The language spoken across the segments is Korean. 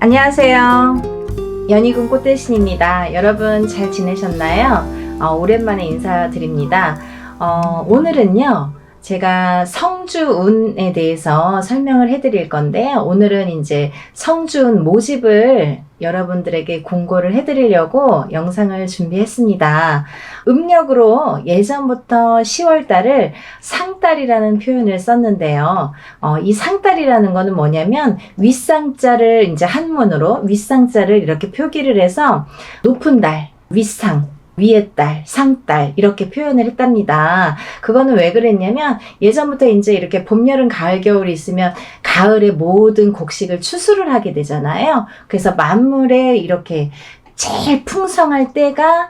안녕하세요. 연희군 꽃대신입니다. 여러분 잘 지내셨나요? 오랜만에 인사드립니다. 오늘은요, 제가 성주운에 대해서 설명을 해드릴 건데요. 오늘은 이제 성주운 모집을 여러분들에게 공고를 해드리려고 영상을 준비했습니다. 음력으로 예전부터 10월달을 상달이라는 표현을 썼는데요. 이 상달이라는 거는 뭐냐면 윗상자를 이제 한문으로 윗상자를 이렇게 표기를 해서 높은 달, 윗상, 위의 달, 상달 이렇게 표현을 했답니다. 그거는 왜 그랬냐면 예전부터 이제 이렇게 봄, 여름, 가을, 겨울이 있으면 가을에 모든 곡식을 추수를 하게 되잖아요. 그래서 만물에 이렇게 제일 풍성할 때가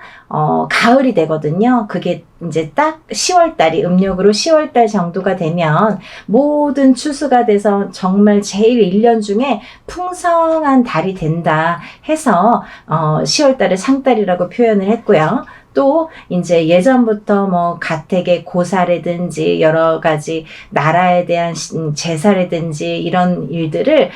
가을이 되거든요. 그게 이제 딱 10월달이 음력으로 10월달 정도가 되면 모든 추수가 돼서 정말 제일 1년 중에 풍성한 달이 된다 해서 10월달을 상달이라고 표현을 했고요. 또 이제 예전부터 뭐 가택의 고사라든지 여러 가지 나라에 대한 제사라든지 이런 일들을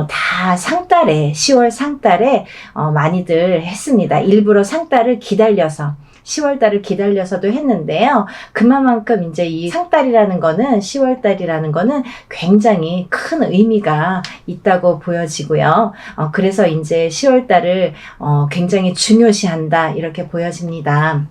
다 상달에 10월 상달에 많이들 했습니다. 일부러 상달을 기다려서 10월달을 기다려서도 했는데요. 그만큼 이제 이 상달이라는 거는 10월달이라는 거는 굉장히 큰 의미가 있다고 보여지고요. 그래서 이제 10월달을 굉장히 중요시한다 이렇게 보여집니다.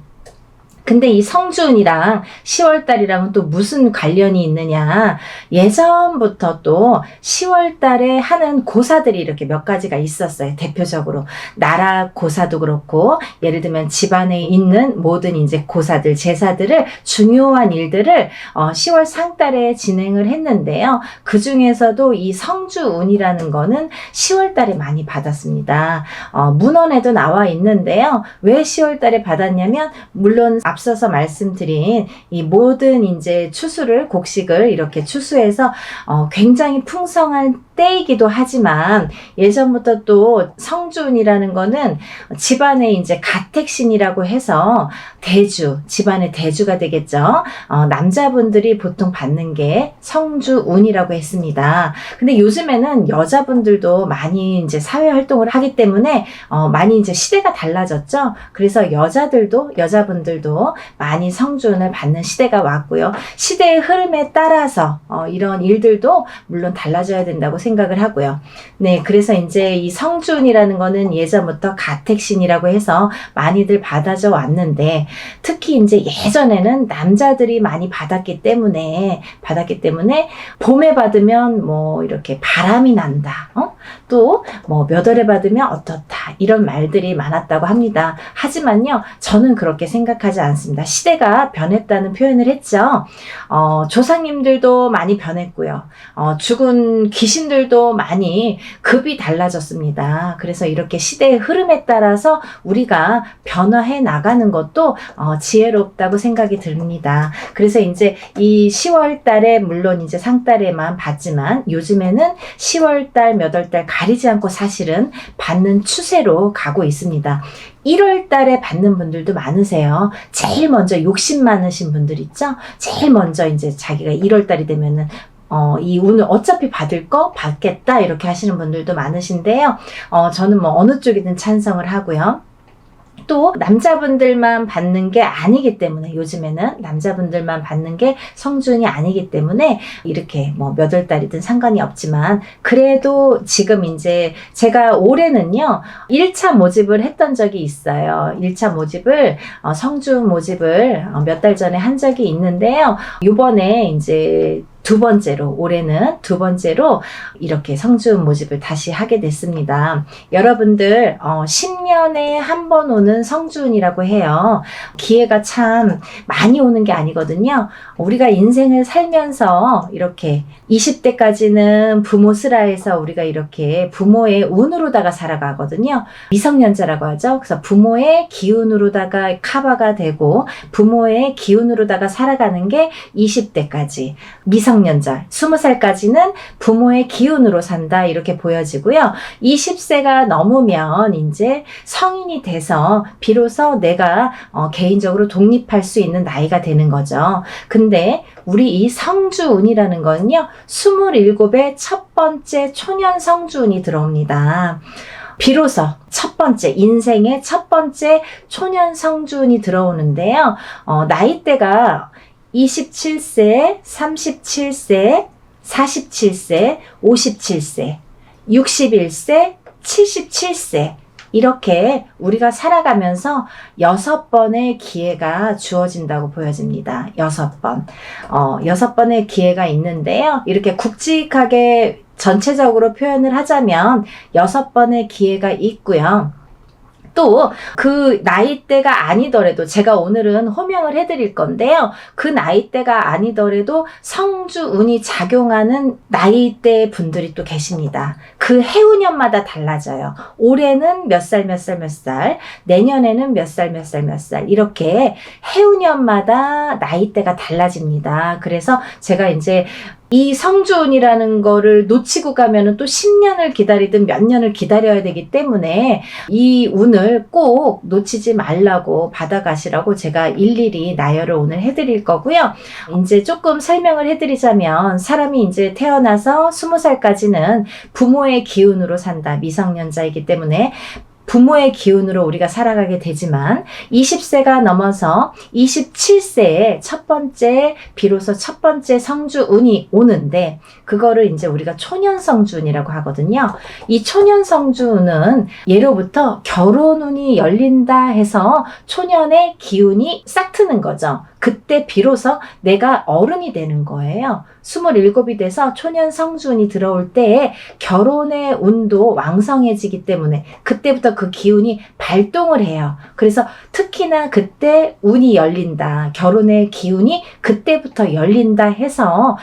근데 이 성주운이랑 10월달이랑은 또 무슨 관련이 있느냐. 예전부터 또 10월달에 하는 고사들이 이렇게 몇 가지가 있었어요. 대표적으로 나라 고사도 그렇고 예를 들면 집안에 있는 모든 이제 고사들, 제사들을 중요한 일들을 10월 상달에 진행을 했는데요. 그 중에서도 이 성주운이라는 거는 10월달에 많이 받았습니다. 문헌에도 나와 있는데요. 왜 10월달에 받았냐면 물론 앞서서 말씀드린 이 모든 이제 추수를 곡식을 이렇게 추수해서 굉장히 풍성한 때이기도 하지만 예전부터 또 성주운이라는 거는 집안에 이제 가택신이라고 해서 대주, 집안의 대주가 되겠죠. 남자분들이 보통 받는 게 성주운이라고 했습니다. 근데 요즘에는 여자분들도 많이 이제 사회 활동을 하기 때문에 많이 이제 시대가 달라졌죠. 그래서 여자분들도 많이 성주운을 받는 시대가 왔고요. 시대의 흐름에 따라서 이런 일들도 물론 달라져야 된다고 생각을 하고요. 네, 그래서 이제 이 성주운이라는 거는 예전부터 가택신이라고 해서 많이들 받아져 왔는데 특히 이제 예전에는 남자들이 많이 받았기 때문에 봄에 받으면 뭐 이렇게 바람이 난다. 또 뭐 몇 월에 받으면 어떻다. 이런 말들이 많았다고 합니다. 하지만요, 저는 그렇게 생각하지 않습니다. 시대가 변했다는 표현을 했죠. 조상님들도 많이 변했고요. 죽은 귀신들도 많이 급이 달라졌습니다. 그래서 이렇게 시대의 흐름에 따라서 우리가 변화해 나가는 것도 지혜롭다고 생각이 듭니다. 그래서 이제 이 10월 달에 물론 이제 상달에만 받지만 요즘에는 10월 달, 몇 월 달 가리지 않고 사실은 받는 추세로 가고 있습니다. 1월 달에 받는 분들도 많으세요. 제일 먼저 욕심 많으신 분들 있죠? 제일 먼저 이제 자기가 1월 달이 되면은 이 운을 어차피 받을 거 받겠다 이렇게 하시는 분들도 많으신데요. 저는 뭐 어느 쪽이든 찬성을 하고요. 또 남자분들만 받는 게 아니기 때문에 요즘에는 남자분들만 받는 게 성주운이 아니기 때문에 이렇게 뭐 몇 월 달이든 상관이 없지만 그래도 지금 이제 제가 올해는요 1차 모집을 했던 적이 있어요. 1차 모집을 성주운 모집을 몇 달 전에 한 적이 있는데요. 이번에 이제 올해는 두 번째로 이렇게 성주운 모집을 다시 하게 됐습니다. 여러분들 10년에 한 번 오는 성주운이라고 해요. 기회가 참 많이 오는 게 아니거든요. 우리가 인생을 살면서 이렇게 20대까지는 부모 슬하에서 우리가 이렇게 부모의 운으로다가 살아가거든요. 미성년자라고 하죠. 그래서 부모의 기운으로다가 커버가 되고 부모의 기운으로다가 살아가는 게 20대까지. 미성 미성년자, 20살까지는 부모의 기운으로 산다 이렇게 보여지고요. 20세가 넘으면 이제 성인이 돼서 비로소 내가 개인적으로 독립할 수 있는 나이가 되는 거죠. 근데 우리 이 성주운이라는 건요, 27의 첫 번째 초년 성주운이 들어옵니다. 비로소 첫 번째, 인생의 첫 번째 초년 성주운이 들어오는데요. 나이대가 27세, 37세, 47세, 57세, 61세, 77세, 이렇게 우리가 살아가면서 6번의 기회가 주어진다고 보여집니다. 6번. 6번의 기회가 있는데요. 이렇게 굵직하게 전체적으로 표현을 하자면 6번의 기회가 있고요. 또 그 나이대가 아니더라도 제가 오늘은 호명을 해드릴 건데요. 그 나이대가 아니더라도 성주운이 작용하는 나이대 분들이 또 계십니다. 그 해운년마다 달라져요. 올해는 몇 살, 몇 살, 몇 살, 내년에는 몇 살, 몇 살, 몇 살, 이렇게 해운년마다 나이대가 달라집니다. 그래서 제가 이제 이 성주운이라는 거를 놓치고 가면은 또 10년을 기다리든 몇 년을 기다려야 되기 때문에 이 운을 꼭 놓치지 말라고 받아가시라고 제가 일일이 나열을 오늘 해드릴 거고요. 이제 조금 설명을 해드리자면, 사람이 이제 태어나서 20살까지는 부모의 기운으로 산다. 미성년자이기 때문에 부모의 기운으로 우리가 살아가게 되지만 20세가 넘어서 27세에 비로소 첫 번째 성주운이 오는데, 그거를 이제 우리가 초년성주운이라고 하거든요. 이 초년성주운은 예로부터 결혼운이 열린다 해서 초년의 기운이 싹 트는 거죠. 그때 비로소 내가 어른이 되는 거예요. 27이 돼서 초년 성주운이 들어올 때에 결혼의 운도 왕성해지기 때문에 그때부터 그 기운이 발동을 해요. 그래서 특히나 그때 운이 열린다, 결혼의 기운이 그때부터 열린다 해서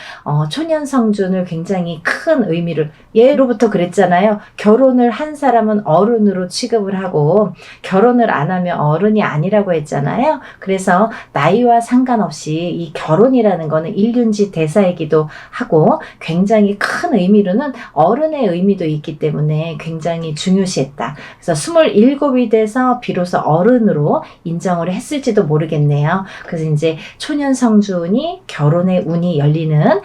초년 성주운을 굉장히 큰 의미를, 예로부터 그랬잖아요. 결혼을 한 사람은 어른으로 취급을 하고 결혼을 안 하면 어른이 아니라고 했잖아요. 그래서 나이와 상관없이 이 결혼이라는 거는 일륜지 대사이기도 하고 굉장히 큰 의미로는 어른의 의미도 있기 때문에 굉장히 중요시했다. 그래서 27이 돼서 비로소 어른으로 인정을 했을지도 모르겠네요. 그래서 이제 초년 성주운이 결혼의 운이 열리는,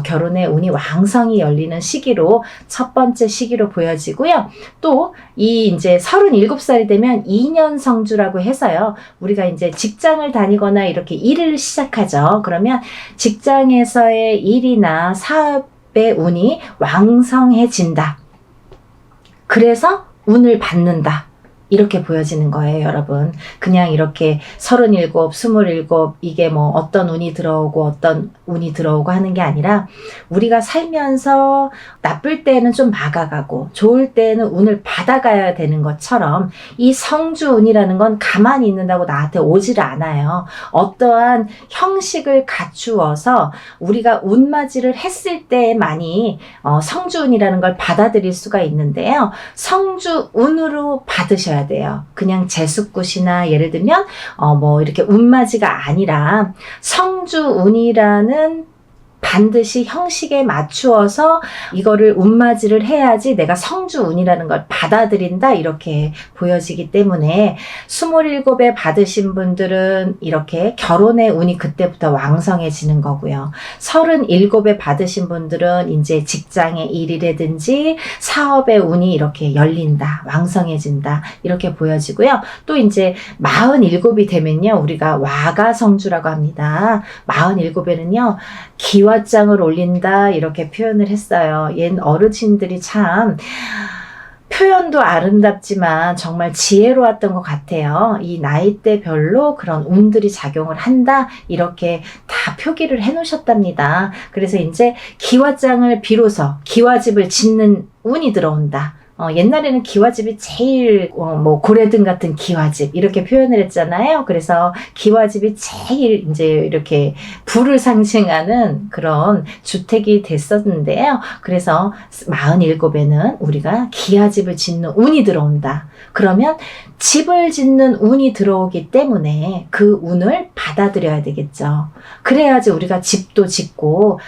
결혼의 운이 왕성히 열리는 시기로 첫 번째 시기로 보여지고요. 또 이 이제 37살이 되면 2년 성주라고 해서요. 우리가 이제 직장을 다니거나 이렇게 일을 시작하죠. 그러면 직장에서의 일이나 사업의 운이 왕성해진다. 그래서 운을 받는다. 이렇게 보여지는 거예요, 여러분. 그냥 이렇게 37, 27, 이게 뭐 어떤 운이 들어오고 어떤 운이 들어오고 하는 게 아니라, 우리가 살면서 나쁠 때는 좀 막아가고 좋을 때는 운을 받아가야 되는 것처럼 이 성주운이라는 건 가만히 있는다고 나한테 오지를 않아요. 어떠한 형식을 갖추어서 우리가 운맞이를 했을 때만이 성주운이라는 걸 받아들일 수가 있는데요. 성주운으로 받으셔야 돼요. 그냥 제숫굿이나 예를 들면 뭐 이렇게 운맞이가 아니라 성주운이라는 반드시 형식에 맞추어서 이거를 운맞이를 해야지 내가 성주운이라는 걸 받아들인다, 이렇게 보여지기 때문에 27에 받으신 분들은 이렇게 결혼의 운이 그때부터 왕성해지는 거고요. 37에 받으신 분들은 이제 직장의 일이라든지 사업의 운이 이렇게 열린다, 왕성해진다, 이렇게 보여지고요. 또 이제 47이 되면요, 우리가 와가성주라고 합니다. 47에는요 기와장을 올린다, 이렇게 표현을 했어요. 옛 어르신들이 참 표현도 아름답지만 정말 지혜로웠던 것 같아요. 이 나이대별로 그런 운들이 작용을 한다, 이렇게 다 표기를 해 놓으셨답니다. 그래서 이제 기와장을 비로소 기와집을 짓는 운이 들어온다. 옛날에는 기와집이 제일 뭐 고래등 같은 기와집 이렇게 표현을 했잖아요. 그래서 기와집이 제일 이제 이렇게 부를 상징하는 그런 주택이 됐었는데요. 그래서 47에는 우리가 기와집을 짓는 운이 들어온다. 그러면 집을 짓는 운이 들어오기 때문에 그 운을 받아들여야 되겠죠. 그래야지 우리가 집도 짓고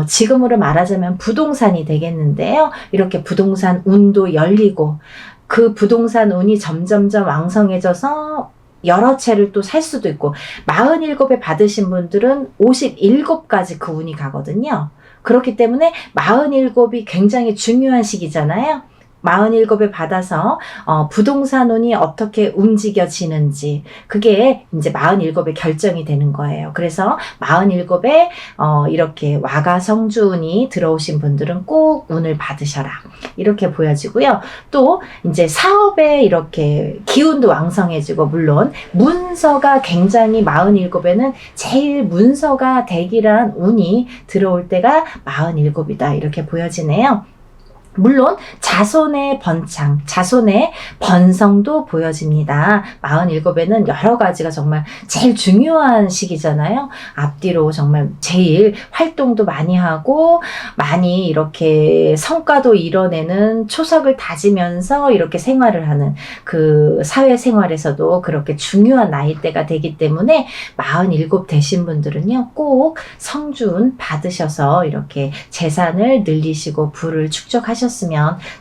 지금으로 말하자면 부동산이 되겠는데요. 이렇게 부동산 운도 열리고 그 부동산 운이 점점점 왕성해져서 여러 채를 또 살 수도 있고 47에 받으신 분들은 57까지 그 운이 가거든요. 그렇기 때문에 47이 굉장히 중요한 시기잖아요. 47에 받아서 부동산 운이 어떻게 움직여지는지 그게 이제 47에 결정이 되는 거예요. 그래서 47에 이렇게 와가성주운이 들어오신 분들은 꼭 운을 받으셔라. 이렇게 보여지고요. 또 이제 사업에 이렇게 기운도 왕성해지고 물론 문서가 굉장히 47에는 제일 문서가 대기란 운이 들어올 때가 47이다. 이렇게 보여지네요. 물론 자손의 번창, 자손의 번성도 보여집니다. 47에는 여러 가지가 정말 제일 중요한 시기잖아요. 앞뒤로 정말 제일 활동도 많이 하고 많이 이렇게 성과도 이뤄내는 초석을 다지면서 이렇게 생활을 하는 그 사회생활에서도 그렇게 중요한 나이대가 되기 때문에 47 되신 분들은요. 꼭 성주운 받으셔서 이렇게 재산을 늘리시고 부를 축적하셨으면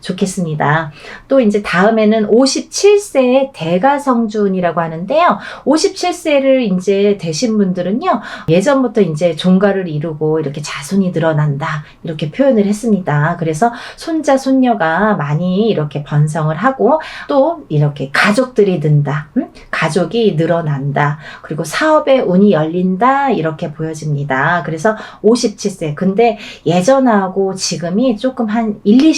좋겠습니다. 또 이제 다음에는 57세의 대가성주운이라고 하는데요. 57세를 이제 되신 분들은요. 예전부터 이제 종가를 이루고 이렇게 자손이 늘어난다. 이렇게 표현을 했습니다. 그래서 손자, 손녀가 많이 이렇게 번성을 하고 또 이렇게 가족들이 는다. 가족이 늘어난다. 그리고 사업의 운이 열린다. 이렇게 보여집니다. 그래서 57세. 근데 예전하고 지금이 조금 한 20년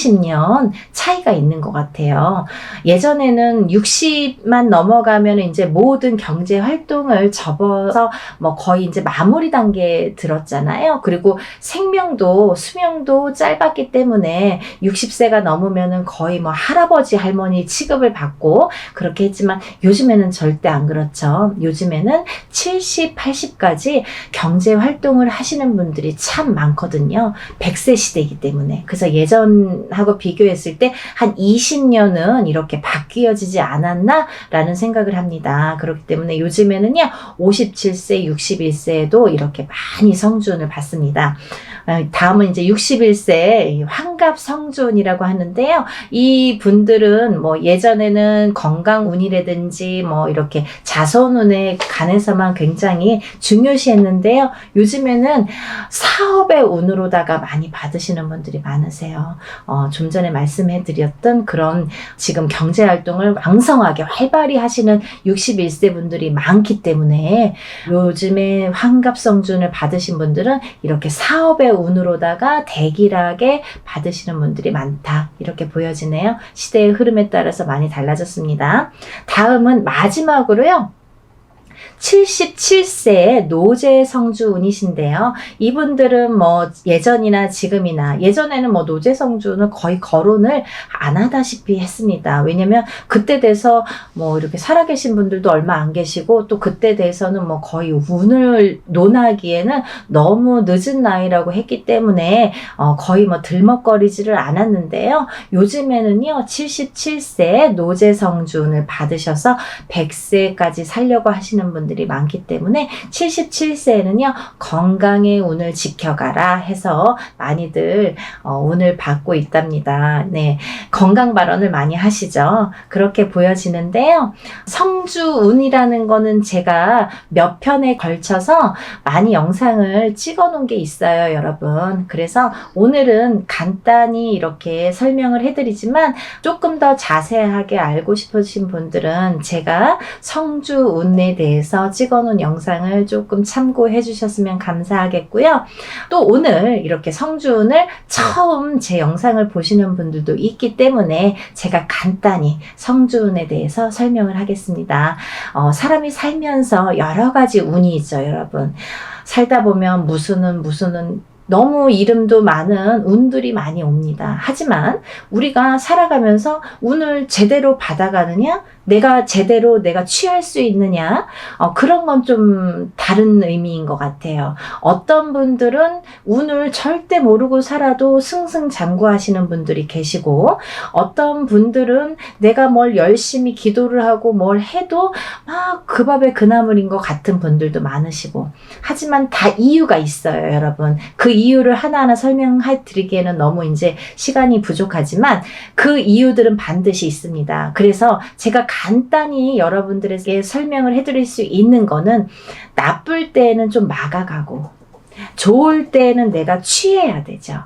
차이가 있는 것 같아요. 예전에는 60만 넘어가면 이제 모든 경제 활동을 접어서 뭐 거의 이제 마무리 단계에 들었잖아요. 그리고 생명도 수명도 짧았기 때문에 60세가 넘으면은 거의 뭐 할아버지 할머니 취급을 받고 그렇게 했지만 요즘에는 절대 안 그렇죠. 요즘에는 70, 80까지 경제 활동을 하시는 분들이 참 많거든요. 100세 시대이기 때문에. 그래서 예전하고 비교했을 때 한 20년은 이렇게 바뀌어지지 않았나 라는 생각을 합니다. 그렇기 때문에 요즘에는요 57세, 61세에도 이렇게 많이 성주운을 받습니다. 다음은 이제 61세 환갑성주운이라고 하는데요. 이 분들은 뭐 예전에는 건강운이라든지 뭐 이렇게 자손운에 관해서만 굉장히 중요시했는데요. 요즘에는 사업의 운으로다가 많이 받으시는 분들이 많으세요. 좀 전에 말씀해드렸던 그런 지금 경제활동을 왕성하게 활발히 하시는 61세 분들이 많기 때문에 요즘에 환갑성주운을 받으신 분들은 이렇게 사업의 운으로다가 대길하게 받으시는 분들이 많다. 이렇게 보여지네요. 시대의 흐름에 따라서 많이 달라졌습니다. 다음은 마지막으로요. 77세의 노재성주운이신데요. 이분들은 뭐 예전이나 지금이나 예전에는 뭐 노재성주운을 거의 거론을 안 하다시피 했습니다. 왜냐면 그때 돼서 뭐 이렇게 살아계신 분들도 얼마 안 계시고 또 그때 돼서는 뭐 거의 운을 논하기에는 너무 늦은 나이라고 했기 때문에 거의 뭐 들먹거리지를 않았는데요. 요즘에는요 77세 노재성주운을 받으셔서 100세까지 살려고 하시는 분들이 많기 때문에 77세에는요 건강의 운을 지켜가라 해서 많이들 운을 받고 있답니다. 네, 건강 발언을 많이 하시죠. 그렇게 보여지는데요. 성주운이라는 거는 제가 몇 편에 걸쳐서 많이 영상을 찍어 놓은 게 있어요, 여러분. 그래서 오늘은 간단히 이렇게 설명을 해드리지만 조금 더 자세하게 알고 싶으신 분들은 제가 성주운에 대해서 찍어놓은 영상을 조금 참고해 주셨으면 감사하겠고요. 또 오늘 이렇게 성주운을 처음 제 영상을 보시는 분들도 있기 때문에 제가 간단히 성주운에 대해서 설명을 하겠습니다. 사람이 살면서 여러 가지 운이 있죠, 여러분. 살다 보면 무슨 운 너무 이름도 많은 운들이 많이 옵니다. 하지만 우리가 살아가면서 운을 제대로 받아가느냐, 내가 제대로 내가 취할 수 있느냐, 그런 건 좀 다른 의미인 것 같아요. 어떤 분들은 운을 절대 모르고 살아도 승승장구하시는 분들이 계시고, 어떤 분들은 내가 뭘 열심히 기도를 하고 뭘 해도 막 그 밥에 그 나물인 것 같은 분들도 많으시고, 하지만 다 이유가 있어요, 여러분. 그 이유를 하나하나 설명해 드리기에는 너무 이제 시간이 부족하지만 그 이유들은 반드시 있습니다. 그래서 제가 간단히 여러분들에게 설명을 해드릴 수 있는 거는, 나쁠 때에는 좀 막아가고 좋을 때에는 내가 취해야 되죠.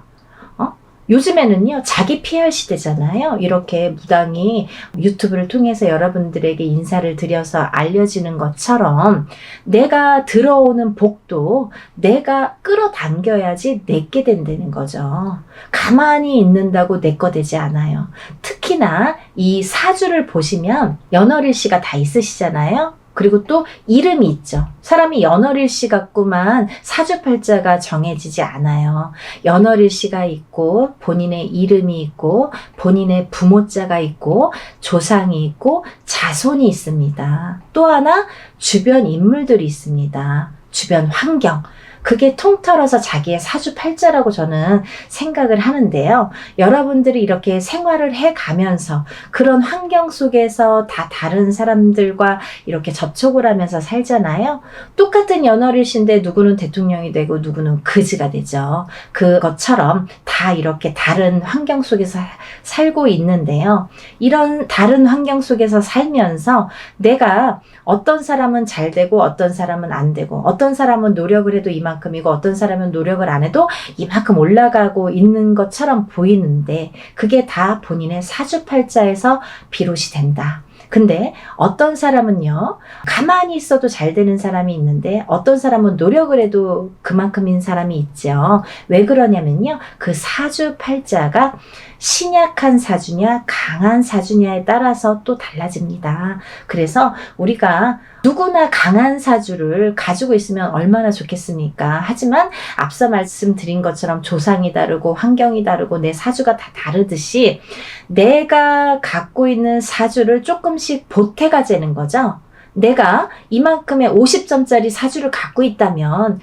요즘에는요, 자기 PR 시대잖아요. 이렇게 무당이 유튜브를 통해서 여러분들에게 인사를 드려서 알려지는 것처럼 내가 들어오는 복도 내가 끌어당겨야지 내게 된다는 거죠. 가만히 있는다고 내 거 되지 않아요. 특히나 이 사주를 보시면 연월일시가 다 있으시잖아요. 그리고 또 이름이 있죠. 사람이 연월일시 같구만 사주팔자가 정해지지 않아요. 연월일시가 있고 본인의 이름이 있고 본인의 부모자가 있고 조상이 있고 자손이 있습니다. 또 하나 주변 인물들이 있습니다. 주변 환경. 그게 통틀어서 자기의 사주팔자라고 저는 생각을 하는데요. 여러분들이 이렇게 생활을 해가면서 그런 환경 속에서 다 다른 사람들과 이렇게 접촉을 하면서 살잖아요. 똑같은 연월일시인데 누구는 대통령이 되고 누구는 그지가 되죠. 그것처럼 다 이렇게 다른 환경 속에서 살고 있는데요. 이런 다른 환경 속에서 살면서 내가 어떤 사람은 잘 되고 어떤 사람은 안 되고, 어떤 사람은 노력을 해도 이만큼이고 어떤 사람은 노력을 안 해도 이만큼 올라가고 있는 것처럼 보이는데, 그게 다 본인의 사주팔자에서 비롯이 된다. 근데 어떤 사람은요, 가만히 있어도 잘 되는 사람이 있는데 어떤 사람은 노력을 해도 그만큼인 사람이 있죠. 왜 그러냐면요, 그 사주팔자가 신약한 사주냐 강한 사주냐에 따라서 또 달라집니다. 그래서 우리가 누구나 강한 사주를 가지고 있으면 얼마나 좋겠습니까? 하지만 앞서 말씀드린 것처럼 조상이 다르고 환경이 다르고 내 사주가 다 다르듯이 내가 갖고 있는 사주를 조금씩 보태가자는 거죠. 내가 이만큼의 50점짜리 사주를 갖고 있다면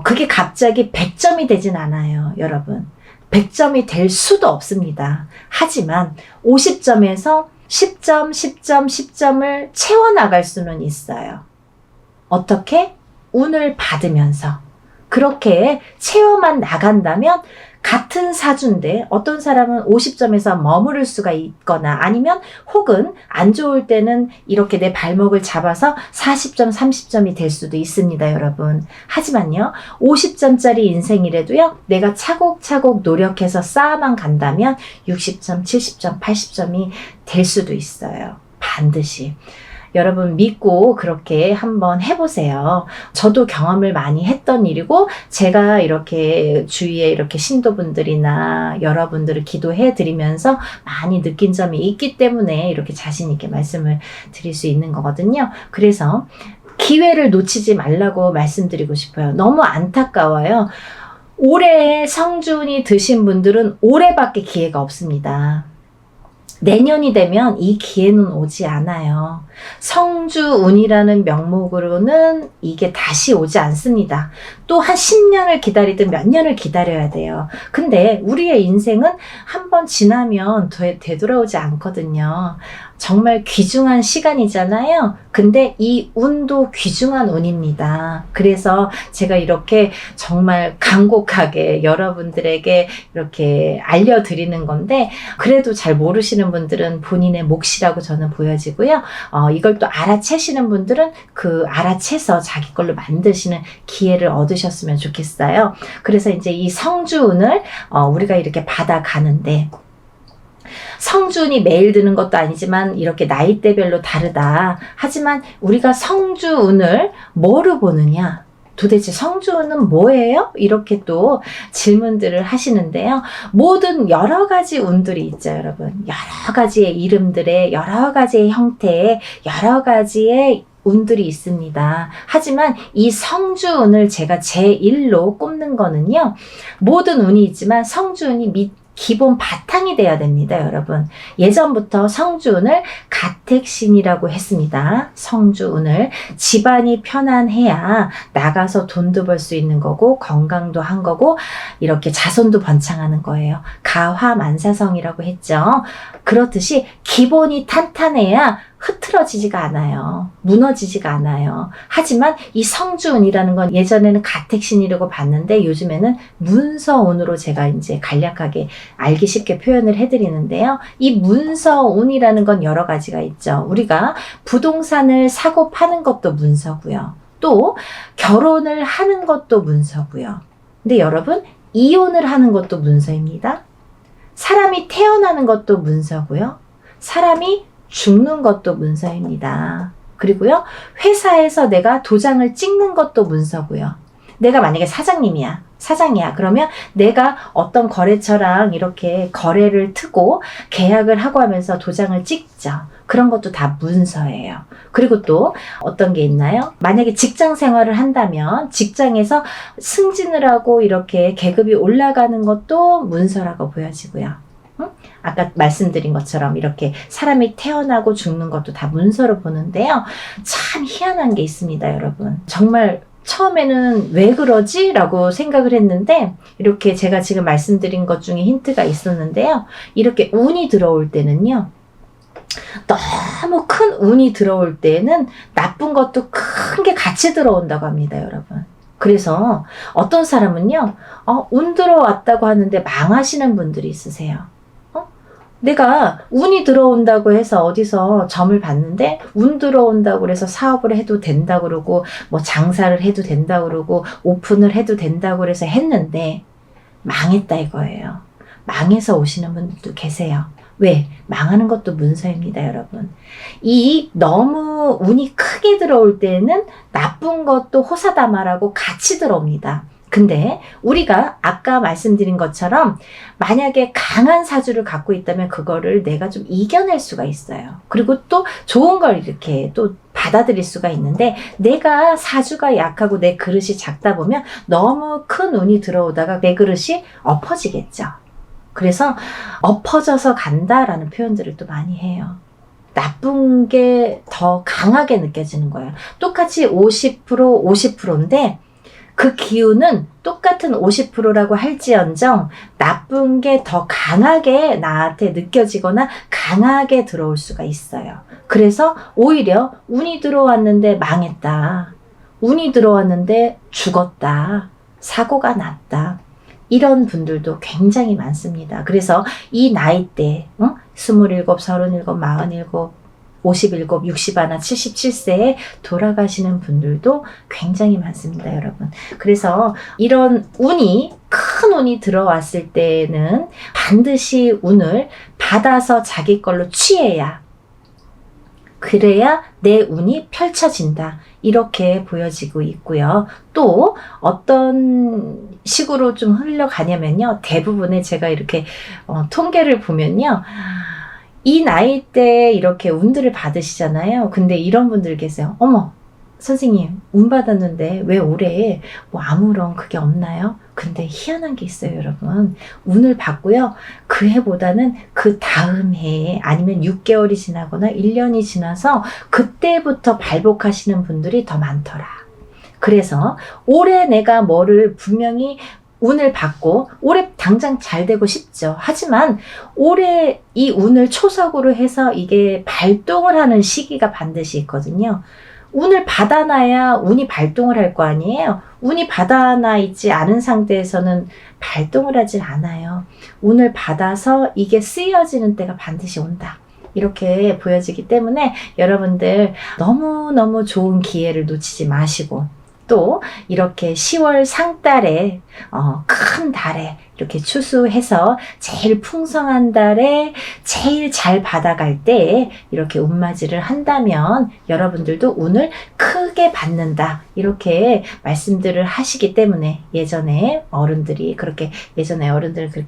그게 갑자기 100점이 되진 않아요, 여러분. 100점이 될 수도 없습니다. 하지만 50점에서 10점, 10점, 10점을 채워나갈 수는 있어요. 어떻게? 운을 받으면서. 그렇게 채워만 나간다면 같은 사주인데 어떤 사람은 50점에서 머무를 수가 있거나, 아니면 혹은 안 좋을 때는 이렇게 내 발목을 잡아서 40점, 30점이 될 수도 있습니다, 여러분. 하지만요, 50점짜리 인생이라도요, 내가 차곡차곡 노력해서 쌓아만 간다면 60점, 70점, 80점이 될 수도 있어요. 반드시. 여러분 믿고 그렇게 한번 해보세요. 저도 경험을 많이 했던 일이고, 제가 이렇게 주위에 이렇게 신도분들이나 여러분들을 기도해 드리면서 많이 느낀 점이 있기 때문에 이렇게 자신 있게 말씀을 드릴 수 있는 거거든요. 그래서 기회를 놓치지 말라고 말씀드리고 싶어요. 너무 안타까워요. 올해 성준이 드신 분들은 올해밖에 기회가 없습니다. 내년이 되면 이 기회는 오지 않아요. 성주운이라는 명목으로는 이게 다시 오지 않습니다. 또 한 10년을 기다리든 몇 년을 기다려야 돼요. 근데 우리의 인생은 한번 지나면 되돌아오지 않거든요. 정말 귀중한 시간이잖아요. 근데 이 운도 귀중한 운입니다. 그래서 제가 이렇게 정말 간곡하게 여러분들에게 이렇게 알려드리는 건데, 그래도 잘 모르시는 분들은 본인의 몫이라고 저는 보여지고요. 이걸 또 알아채시는 분들은 그 알아채서 자기 걸로 만드시는 기회를 얻으셨으면 좋겠어요. 그래서 이제 이 성주운을 우리가 이렇게 받아가는데, 성주운이 매일 드는 것도 아니지만 이렇게 나이대별로 다르다. 하지만 우리가 성주운을 뭐로 보느냐? 도대체 성주운은 뭐예요? 이렇게 또 질문들을 하시는데요. 모든 여러 가지 운들이 있죠, 여러분. 여러 가지의 이름들의 여러 가지의 형태의 여러 가지의 운들이 있습니다. 하지만 이 성주운을 제가 제1로 꼽는 거는요. 모든 운이 있지만 성주운이 기본 바탕이 돼야 됩니다, 여러분. 예전부터 성주운을 가택신이라고 했습니다. 성주운을 집안이 편안해야 나가서 돈도 벌 수 있는 거고 건강도 한 거고 이렇게 자손도 번창하는 거예요. 가화만사성이라고 했죠. 그렇듯이 기본이 탄탄해야 흐트러지지가 않아요. 무너지지가 않아요. 하지만 이 성주운이라는 건 예전에는 가택신이라고 봤는데 요즘에는 문서운으로 제가 이제 간략하게 알기 쉽게 표현을 해드리는데요. 이 문서운이라는 건 여러 가지가 있죠. 우리가 부동산을 사고 파는 것도 문서고요. 또 결혼을 하는 것도 문서고요. 근데 여러분, 이혼을 하는 것도 문서입니다. 사람이 태어나는 것도 문서고요. 사람이 죽는 것도 문서입니다. 그리고요, 회사에서 내가 도장을 찍는 것도 문서고요. 내가 만약에 사장이야. 그러면 내가 어떤 거래처랑 이렇게 거래를 트고 계약을 하고 하면서 도장을 찍죠. 그런 것도 다 문서예요. 그리고 또 어떤 게 있나요? 만약에 직장 생활을 한다면 직장에서 승진을 하고 이렇게 계급이 올라가는 것도 문서라고 보여지고요. 아까 말씀드린 것처럼 이렇게 사람이 태어나고 죽는 것도 다 문서로 보는데요. 참 희한한 게 있습니다, 여러분. 정말 처음에는 왜 그러지? 라고 생각을 했는데 이렇게 제가 지금 말씀드린 것 중에 힌트가 있었는데요. 이렇게 운이 들어올 때는요. 너무 큰 운이 들어올 때는 나쁜 것도 큰 게 같이 들어온다고 합니다, 여러분. 그래서 어떤 사람은요. 운 들어왔다고 하는데 망하시는 분들이 있으세요. 내가 운이 들어온다고 해서 어디서 점을 봤는데 운 들어온다고 해서 사업을 해도 된다고 그러고 뭐 장사를 해도 된다고 그러고 오픈을 해도 된다고 해서 했는데 망했다 이거예요. 망해서 오시는 분들도 계세요. 왜? 망하는 것도 문서입니다, 여러분. 이 너무 운이 크게 들어올 때는 나쁜 것도 호사다마라고 같이 들어옵니다. 근데 우리가 아까 말씀드린 것처럼 만약에 강한 사주를 갖고 있다면 그거를 내가 좀 이겨낼 수가 있어요. 그리고 또 좋은 걸 이렇게 또 받아들일 수가 있는데 내가 사주가 약하고 내 그릇이 작다 보면 너무 큰 운이 들어오다가 내 그릇이 엎어지겠죠. 그래서 엎어져서 간다라는 표현들을 또 많이 해요. 나쁜 게 더 강하게 느껴지는 거예요. 똑같이 50%, 50%인데 그 기운은 똑같은 50%라고 할지언정 나쁜 게 더 강하게 나한테 느껴지거나 강하게 들어올 수가 있어요. 그래서 오히려 운이 들어왔는데 망했다. 운이 들어왔는데 죽었다. 사고가 났다. 이런 분들도 굉장히 많습니다. 그래서 이 나이대 27, 37, 47, 57, 61, 77세에 돌아가시는 분들도 굉장히 많습니다, 여러분. 그래서 이런 큰 운이 들어왔을 때는 반드시 운을 받아서 자기 걸로 취해야, 그래야 내 운이 펼쳐진다. 이렇게 보여지고 있고요. 또 어떤 식으로 좀 흘러가냐면요. 대부분의 제가 이렇게 통계를 보면요. 이 나이 때 이렇게 운들을 받으시잖아요. 근데 이런 분들 계세요. 어머, 선생님, 운 받았는데 왜 올해 뭐 아무런 그게 없나요? 근데 희한한 게 있어요, 여러분. 운을 받고요. 그 해보다는 그 다음 해에 아니면 6개월이 지나거나 1년이 지나서 그때부터 발복하시는 분들이 더 많더라. 그래서 올해 내가 뭐를 분명히 운을 받고 올해 당장 잘 되고 싶죠. 하지만 올해 이 운을 초석으로 해서 이게 발동을 하는 시기가 반드시 있거든요. 운을 받아놔야 운이 발동을 할 거 아니에요. 운이 받아놔 있지 않은 상태에서는 발동을 하진 않아요. 운을 받아서 이게 쓰여지는 때가 반드시 온다. 이렇게 보여지기 때문에 여러분들 너무너무 좋은 기회를 놓치지 마시고 또 이렇게 10월 상달에 큰 달에 이렇게 추수해서 제일 풍성한 달에 제일 잘 받아갈 때에 이렇게 운맞이를 한다면 여러분들도 운을 크게 받는다. 이렇게 말씀들을 하시기 때문에 예전에 어른들이 그렇게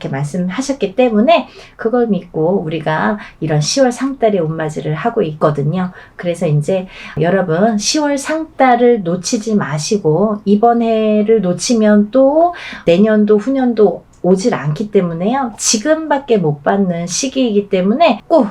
말씀하셨기 때문에 그걸 믿고 우리가 이런 10월 상달에 운맞이를 하고 있거든요. 그래서 이제 여러분 10월 상달을 놓치지 마시고 이번 해를 놓치면 또 내년도 후년도 오질 않기 때문에요. 지금밖에 못 받는 시기이기 때문에 꼭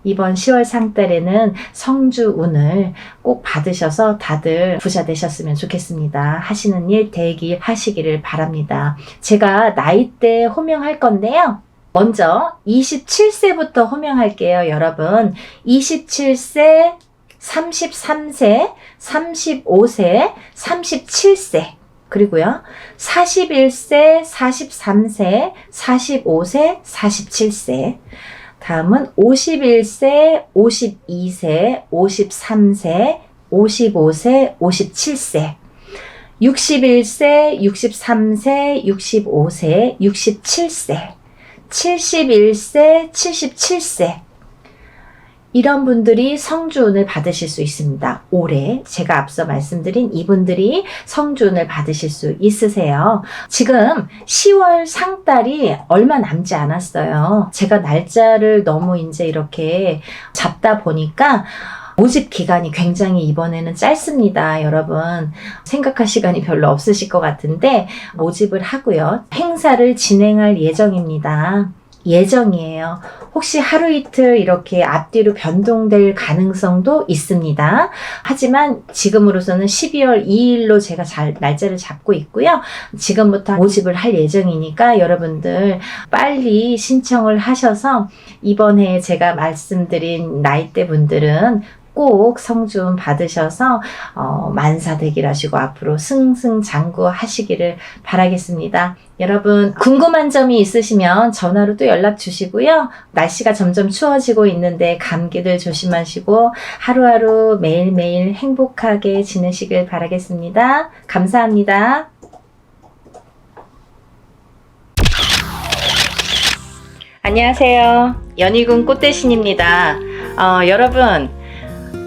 이번 10월 상달에는 성주 운을 꼭 받으셔서 다들 부자 되셨으면 좋겠습니다. 하시는 일 대기하시기를 바랍니다. 제가 나이대 호명할 건데요. 먼저 27세부터 호명할게요. 여러분 27세, 33세, 35세, 37세 그리고요 41세, 43세, 45세, 47세 다음은 51세, 52세, 53세, 55세, 57세 61세, 63세, 65세, 67세 71세, 77세 이런 분들이 성주운을 받으실 수 있습니다. 올해 제가 앞서 말씀드린 이분들이 성주운을 받으실 수 있으세요. 지금 10월 상달이 얼마 남지 않았어요. 제가 날짜를 너무 이제 이렇게 잡다 보니까 모집 기간이 굉장히 이번에는 짧습니다. 여러분 생각할 시간이 별로 없으실 것 같은데 모집을 하고요. 행사를 진행할 예정입니다. 예정이에요. 혹시 하루 이틀 이렇게 앞뒤로 변동될 가능성도 있습니다. 하지만 지금으로서는 12월 2일로 제가 날짜를 잡고 있고요. 지금부터 모집을 할 예정이니까 여러분들 빨리 신청을 하셔서 이번에 제가 말씀드린 나이대 분들은 꼭 성주운 받으셔서 만사대길 하시고 앞으로 승승장구 하시기를 바라겠습니다. 여러분 궁금한 점이 있으시면 전화로 또 연락 주시고요. 날씨가 점점 추워지고 있는데 감기들 조심하시고 하루하루 매일매일 행복하게 지내시길 바라겠습니다. 감사합니다. 안녕하세요. 연희군 꽃대신입니다. 여러분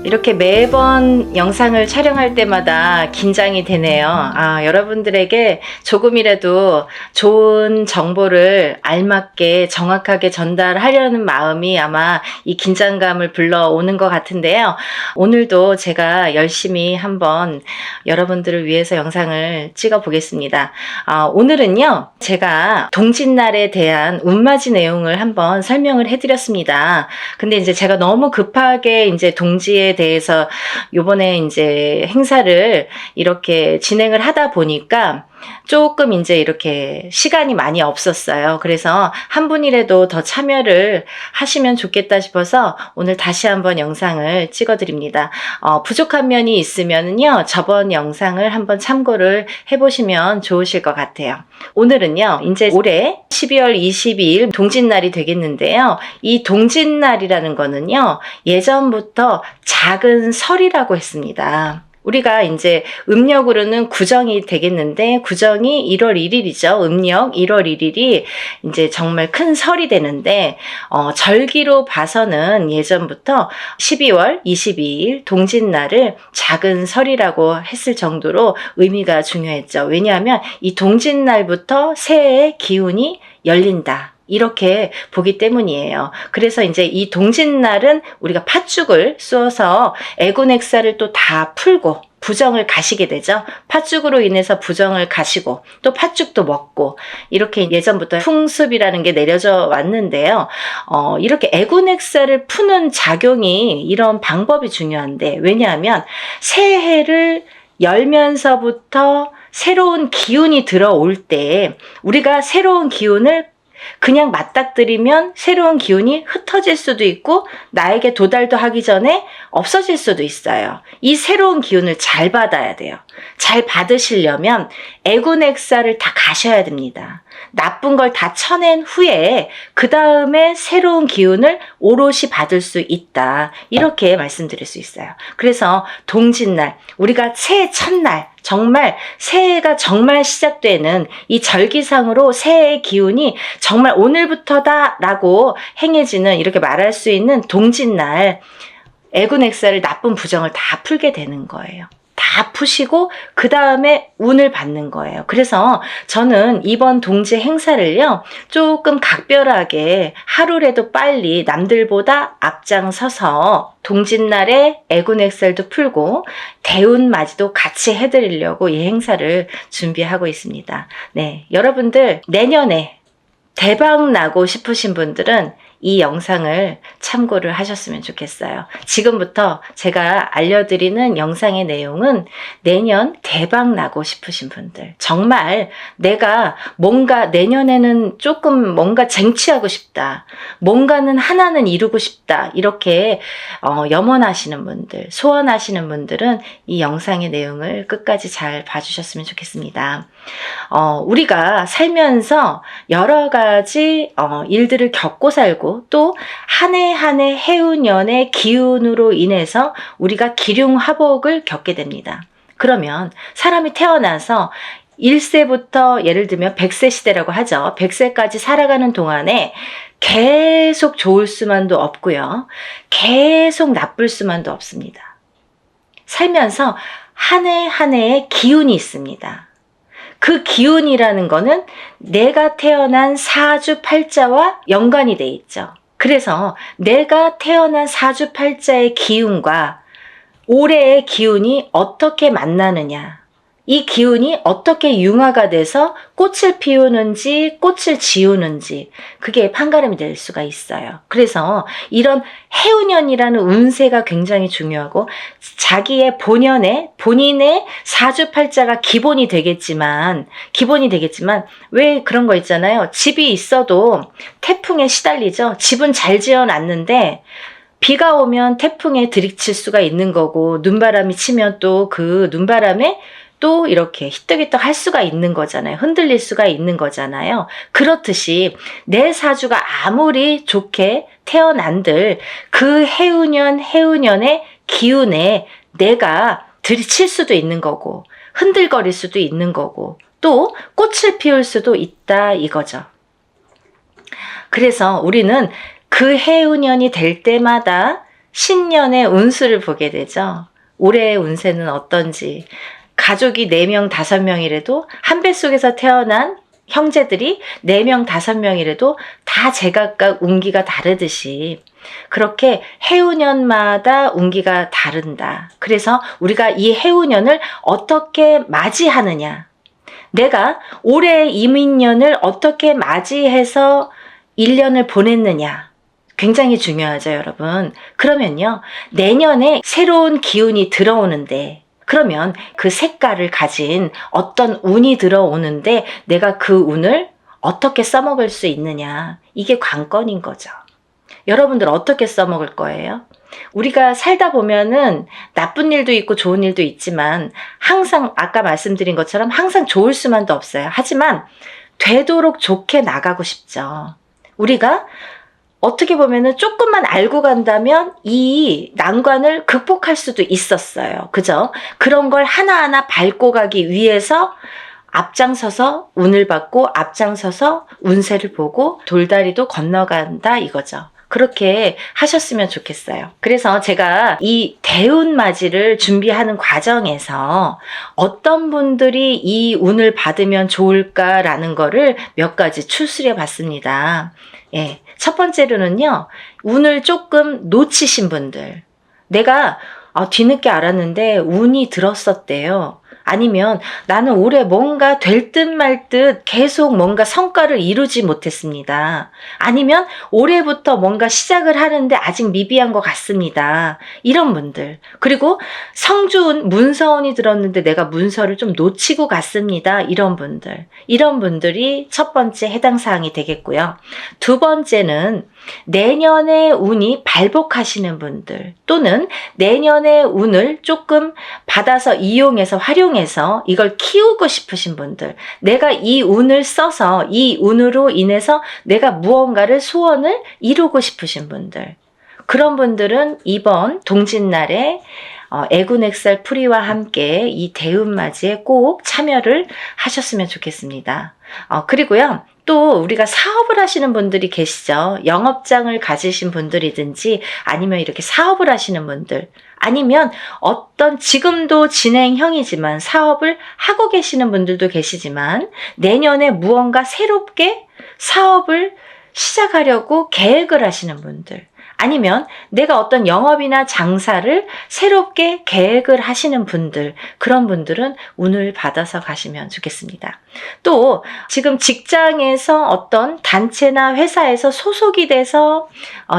이렇게 매번 영상을 촬영할 때마다 긴장이 되네요. 여러분들에게 조금이라도 좋은 정보를 알맞게 정확하게 전달하려는 마음이 아마 이 긴장감을 불러오는 것 같은데요. 오늘도 제가 열심히 한번 여러분들을 위해서 영상을 찍어 보겠습니다. 오늘은요, 제가 동짓날에 대한 운맞이 내용을 한번 설명을 해드렸습니다. 근데 이제 제가 너무 급하게 이제 동지에 대해서 요번에 이제 행사를 이렇게 진행을 하다 보니까 조금 이제 이렇게 시간이 많이 없었어요. 그래서 한 분이라도 더 참여를 하시면 좋겠다 싶어서 오늘 다시 한번 영상을 찍어드립니다. 부족한 면이 있으면요, 저번 영상을 한번 참고를 해보시면 좋으실 것 같아요. 오늘은요, 이제 올해 12월 22일 동짓날이 되겠는데요. 이 동짓날이라는 거는요, 예전부터 작은 설이라고 했습니다. 우리가 이제 음력으로는 구정이 되겠는데 구정이 1월 1일이죠. 음력 1월 1일이 이제 정말 큰 설이 되는데 절기로 봐서는 예전부터 12월 22일 동짓날을 작은 설이라고 했을 정도로 의미가 중요했죠. 왜냐하면 이 동짓날부터 새해의 기운이 열린다. 이렇게 보기 때문이에요. 그래서 이제 이 동짓날은 우리가 팥죽을 쏘아서 애군액사를 또 다 풀고 부정을 가시게 되죠. 팥죽으로 인해서 부정을 가시고 또 팥죽도 먹고 이렇게 예전부터 풍습이라는 게 내려져 왔는데요. 이렇게 애군액사를 푸는 작용이 이런 방법이 중요한데 왜냐하면 새해를 열면서부터 새로운 기운이 들어올 때 우리가 새로운 기운을 그냥 맞닥뜨리면 새로운 기운이 흩어질 수도 있고 나에게 도달도 하기 전에 없어질 수도 있어요. 이 새로운 기운을 잘 받아야 돼요. 잘 받으시려면 애군액사를 다 가셔야 됩니다. 나쁜 걸 다 쳐낸 후에 그 다음에 새로운 기운을 오롯이 받을 수 있다. 이렇게 말씀드릴 수 있어요. 그래서 동짓날, 우리가 새해 첫날, 정말 새해가 정말 시작되는 이 절기상으로 새해의 기운이 정말 오늘부터다 라고 행해지는, 이렇게 말할 수 있는 동짓날, 애군액사를 나쁜 부정을 다 풀게 되는 거예요. 다 푸시고 그 다음에 운을 받는 거예요. 그래서 저는 이번 동지 행사를요, 조금 각별하게 하루라도 빨리 남들보다 앞장서서 동짓날에 애군액살도 풀고 대운맞이도 같이 해드리려고 이 행사를 준비하고 있습니다. 네, 여러분들 내년에 대박 나고 싶으신 분들은 이 영상을 참고를 하셨으면 좋겠어요. 지금부터 제가 알려드리는 영상의 내용은 내년 대박 나고 싶으신 분들, 정말 내가 뭔가 내년에는 조금 뭔가 쟁취하고 싶다, 뭔가는 하나는 이루고 싶다, 이렇게 염원하시는 분들, 소원하시는 분들은 이 영상의 내용을 끝까지 잘 봐주셨으면 좋겠습니다. 우리가 살면서 여러 가지 일들을 겪고 살고, 또 한 해 한 해 해운년의 기운으로 인해서 우리가 기륭화복을 겪게 됩니다. 그러면 사람이 태어나서 1세부터 예를 들면 100세 시대라고 하죠. 100세까지 살아가는 동안에 계속 좋을 수만도 없고요. 계속 나쁠 수만도 없습니다. 살면서 한 해 한 해의 기운이 있습니다. 그 기운이라는 거는 내가 태어난 사주팔자와 연관이 돼 있죠. 그래서 내가 태어난 사주팔자의 기운과 올해의 기운이 어떻게 만나느냐, 이 기운이 어떻게 융화가 돼서 꽃을 피우는지 꽃을 지우는지, 그게 판가름이 될 수가 있어요. 그래서 이런 해운년이라는 운세가 굉장히 중요하고, 자기의 본인의 사주팔자가 기본이 되겠지만 왜 그런 거 있잖아요. 집이 있어도 태풍에 시달리죠. 집은 잘 지어놨는데 비가 오면 태풍에 들이칠 수가 있는 거고, 눈바람이 치면 또 그 눈바람에 또 이렇게 히떡히떡 할 수가 있는 거잖아요. 흔들릴 수가 있는 거잖아요. 그렇듯이 내 사주가 아무리 좋게 태어난들 그 해운년의 기운에 내가 들이칠 수도 있는 거고, 흔들거릴 수도 있는 거고, 또 꽃을 피울 수도 있다 이거죠. 그래서 우리는 그 해운년이 될 때마다 신년의 운수를 보게 되죠. 올해의 운세는 어떤지. 가족이 4명, 5명이라도 한 뱃속에서 태어난 형제들이 4명, 5명이라도 다 제각각 운기가 다르듯이 그렇게 해운년마다 운기가 다른다. 그래서 우리가 이 해운년을 어떻게 맞이하느냐, 내가 올해의 이민년을 어떻게 맞이해서 1년을 보냈느냐, 굉장히 중요하죠, 여러분. 그러면요, 내년에 새로운 기운이 들어오는데, 그러면 그 색깔을 가진 어떤 운이 들어오는데 내가 그 운을 어떻게 써먹을 수 있느냐, 이게 관건인 거죠. 여러분들 어떻게 써먹을 거예요? 우리가 살다 보면은 나쁜 일도 있고 좋은 일도 있지만 항상 아까 말씀드린 것처럼 항상 좋을 수만도 없어요. 하지만 되도록 좋게 나가고 싶죠. 우리가 어떻게 보면은 조금만 알고 간다면 이 난관을 극복할 수도 있었어요. 그죠? 그런 걸 하나하나 밟고 가기 위해서 앞장서서 운을 받고 앞장서서 운세를 보고 돌다리도 건너간다 이거죠. 그렇게 하셨으면 좋겠어요. 그래서 제가 이 대운맞이를 준비하는 과정에서 어떤 분들이 이 운을 받으면 좋을까라는 거를 몇 가지 추스려 봤습니다. 예. 첫 번째로는요, 운을 조금 놓치신 분들. 내가 뒤늦게 알았는데 운이 들었었대요. 아니면 나는 올해 뭔가 될 듯 말 듯 계속 뭔가 성과를 이루지 못했습니다. 아니면 올해부터 뭔가 시작을 하는데 아직 미비한 것 같습니다. 이런 분들. 그리고 성주운, 문서운이 들었는데 내가 문서를 좀 놓치고 갔습니다. 이런 분들. 이런 분들이 첫 번째 해당 사항이 되겠고요. 두 번째는 내년의 운이 발복하시는 분들, 또는 내년의 운을 조금 받아서 이용해서 활용해서 직장에서 이걸 키우고 싶으신 분들, 내가 이 운을 써서 이 운으로 인해서 내가 무언가를 소원을 이루고 싶으신 분들, 그런 분들은 이번 동짓날에 애군액살 풀이와 함께 이 대운맞이에 꼭 참여를 하셨으면 좋겠습니다. 그리고요, 또 우리가 사업을 하시는 분들이 계시죠. 영업장을 가지신 분들이든지 아니면 이렇게 사업을 하시는 분들, 아니면 어떤 지금도 진행형이지만 사업을 하고 계시는 분들도 계시지만 내년에 무언가 새롭게 사업을 시작하려고 계획을 하시는 분들, 아니면 내가 어떤 영업이나 장사를 새롭게 계획을 하시는 분들, 그런 분들은 운을 받아서 가시면 좋겠습니다. 또 지금 직장에서 어떤 단체나 회사에서 소속이 돼서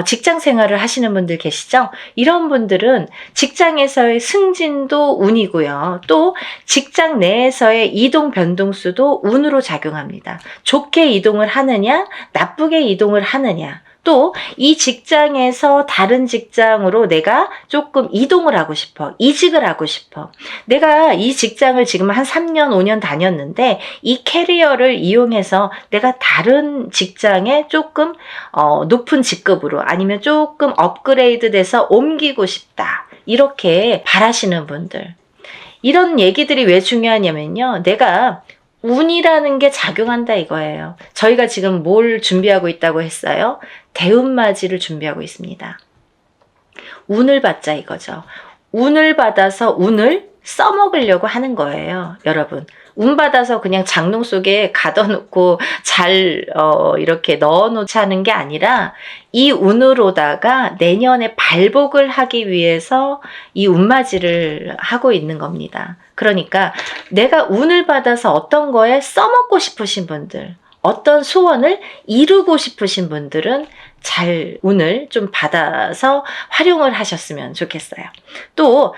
직장 생활을 하시는 분들 계시죠? 이런 분들은 직장에서의 승진도 운이고요. 또 직장 내에서의 이동 변동수도 운으로 작용합니다. 좋게 이동을 하느냐, 나쁘게 이동을 하느냐, 또 이 직장에서 다른 직장으로 내가 조금 이동을 하고 싶어, 이직을 하고 싶어, 내가 이 직장을 지금 한 3년 5년 다녔는데 이 캐리어를 이용해서 내가 다른 직장에 조금 높은 직급으로, 아니면 조금 업그레이드 돼서 옮기고 싶다, 이렇게 바라시는 분들, 이런 얘기들이 왜 중요하냐면요, 내가 운이라는 게 작용한다 이거예요. 저희가 지금 뭘 준비하고 있다고 했어요? 대운맞이를 준비하고 있습니다. 운을 받자 이거죠. 운을 받아서 운을 써먹으려고 하는 거예요, 여러분. 운 받아서 그냥 장롱 속에 가둬놓고 잘 이렇게 넣어놓지 하는 게 아니라 이 운으로다가 내년에 발복을 하기 위해서 이 운맞이를 하고 있는 겁니다. 그러니까 내가 운을 받아서 어떤 거에 써먹고 싶으신 분들, 어떤 소원을 이루고 싶으신 분들은 잘 운을 좀 받아서 활용을 하셨으면 좋겠어요. 또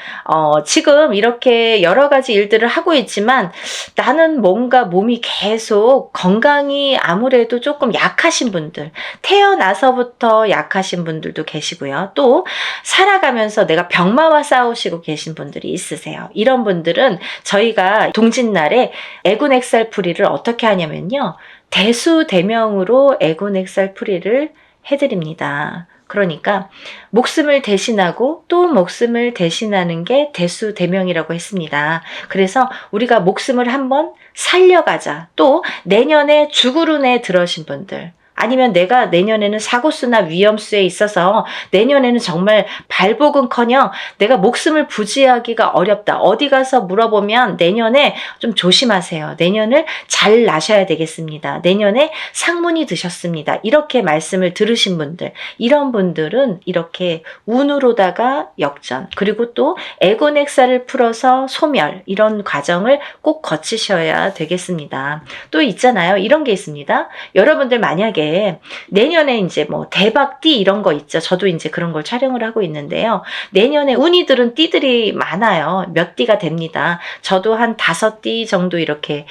지금 이렇게 여러 가지 일들을 하고 있지만 나는 뭔가 몸이 계속 건강이 아무래도 조금 약하신 분들, 태어나서부터 약하신 분들도 계시고요. 또 살아가면서 내가 병마와 싸우시고 계신 분들이 있으세요. 이런 분들은 저희가 동짓날에 애군액살풀이를 어떻게 하냐면요, 대수대명으로 애군액살풀이를 해드립니다. 그러니까 목숨을 대신하고 또 목숨을 대신하는 게 대수대명이라고 했습니다. 그래서 우리가 목숨을 한번 살려가자. 또 내년에 죽을 운에 들어신 분들, 아니면 내가 내년에는 사고수나 위험수에 있어서 내년에는 정말 발복은커녕 내가 목숨을 부지하기가 어렵다. 어디 가서 물어보면 내년에 좀 조심하세요. 내년을 잘 나셔야 되겠습니다. 내년에 상문이 드셨습니다. 이렇게 말씀을 들으신 분들, 이런 분들은 이렇게 운으로다가 역전, 그리고 또 애곤액살을 풀어서 소멸, 이런 과정을 꼭 거치셔야 되겠습니다. 또 있잖아요. 이런 게 있습니다. 여러분들 만약에 내년에 이제 뭐 대박띠 이런 거 있죠. 저도 이제 그런 걸 촬영을 하고 있는데요. 내년에 운이 들은 띠들이 많아요. 몇 띠가 됩니다. 저도 한 5띠 정도 이렇게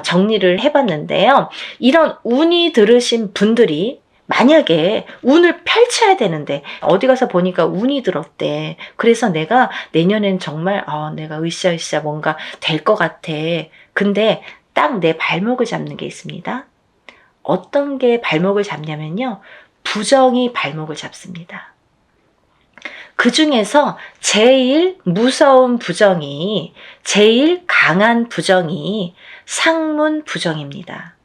정리를 해봤는데요. 이런 운이 들으신 분들이 만약에 운을 펼쳐야 되는데 어디 가서 보니까 운이 들었대. 그래서 내가 내년엔 정말 내가 으쌰으쌰 뭔가 될 것 같아. 근데 딱 내 발목을 잡는 게 있습니다. 어떤 게 발목을 잡냐면요, 부정이 발목을 잡습니다. 그 중에서 제일 무서운 부정이, 제일 강한 부정이 상문 부정입니다.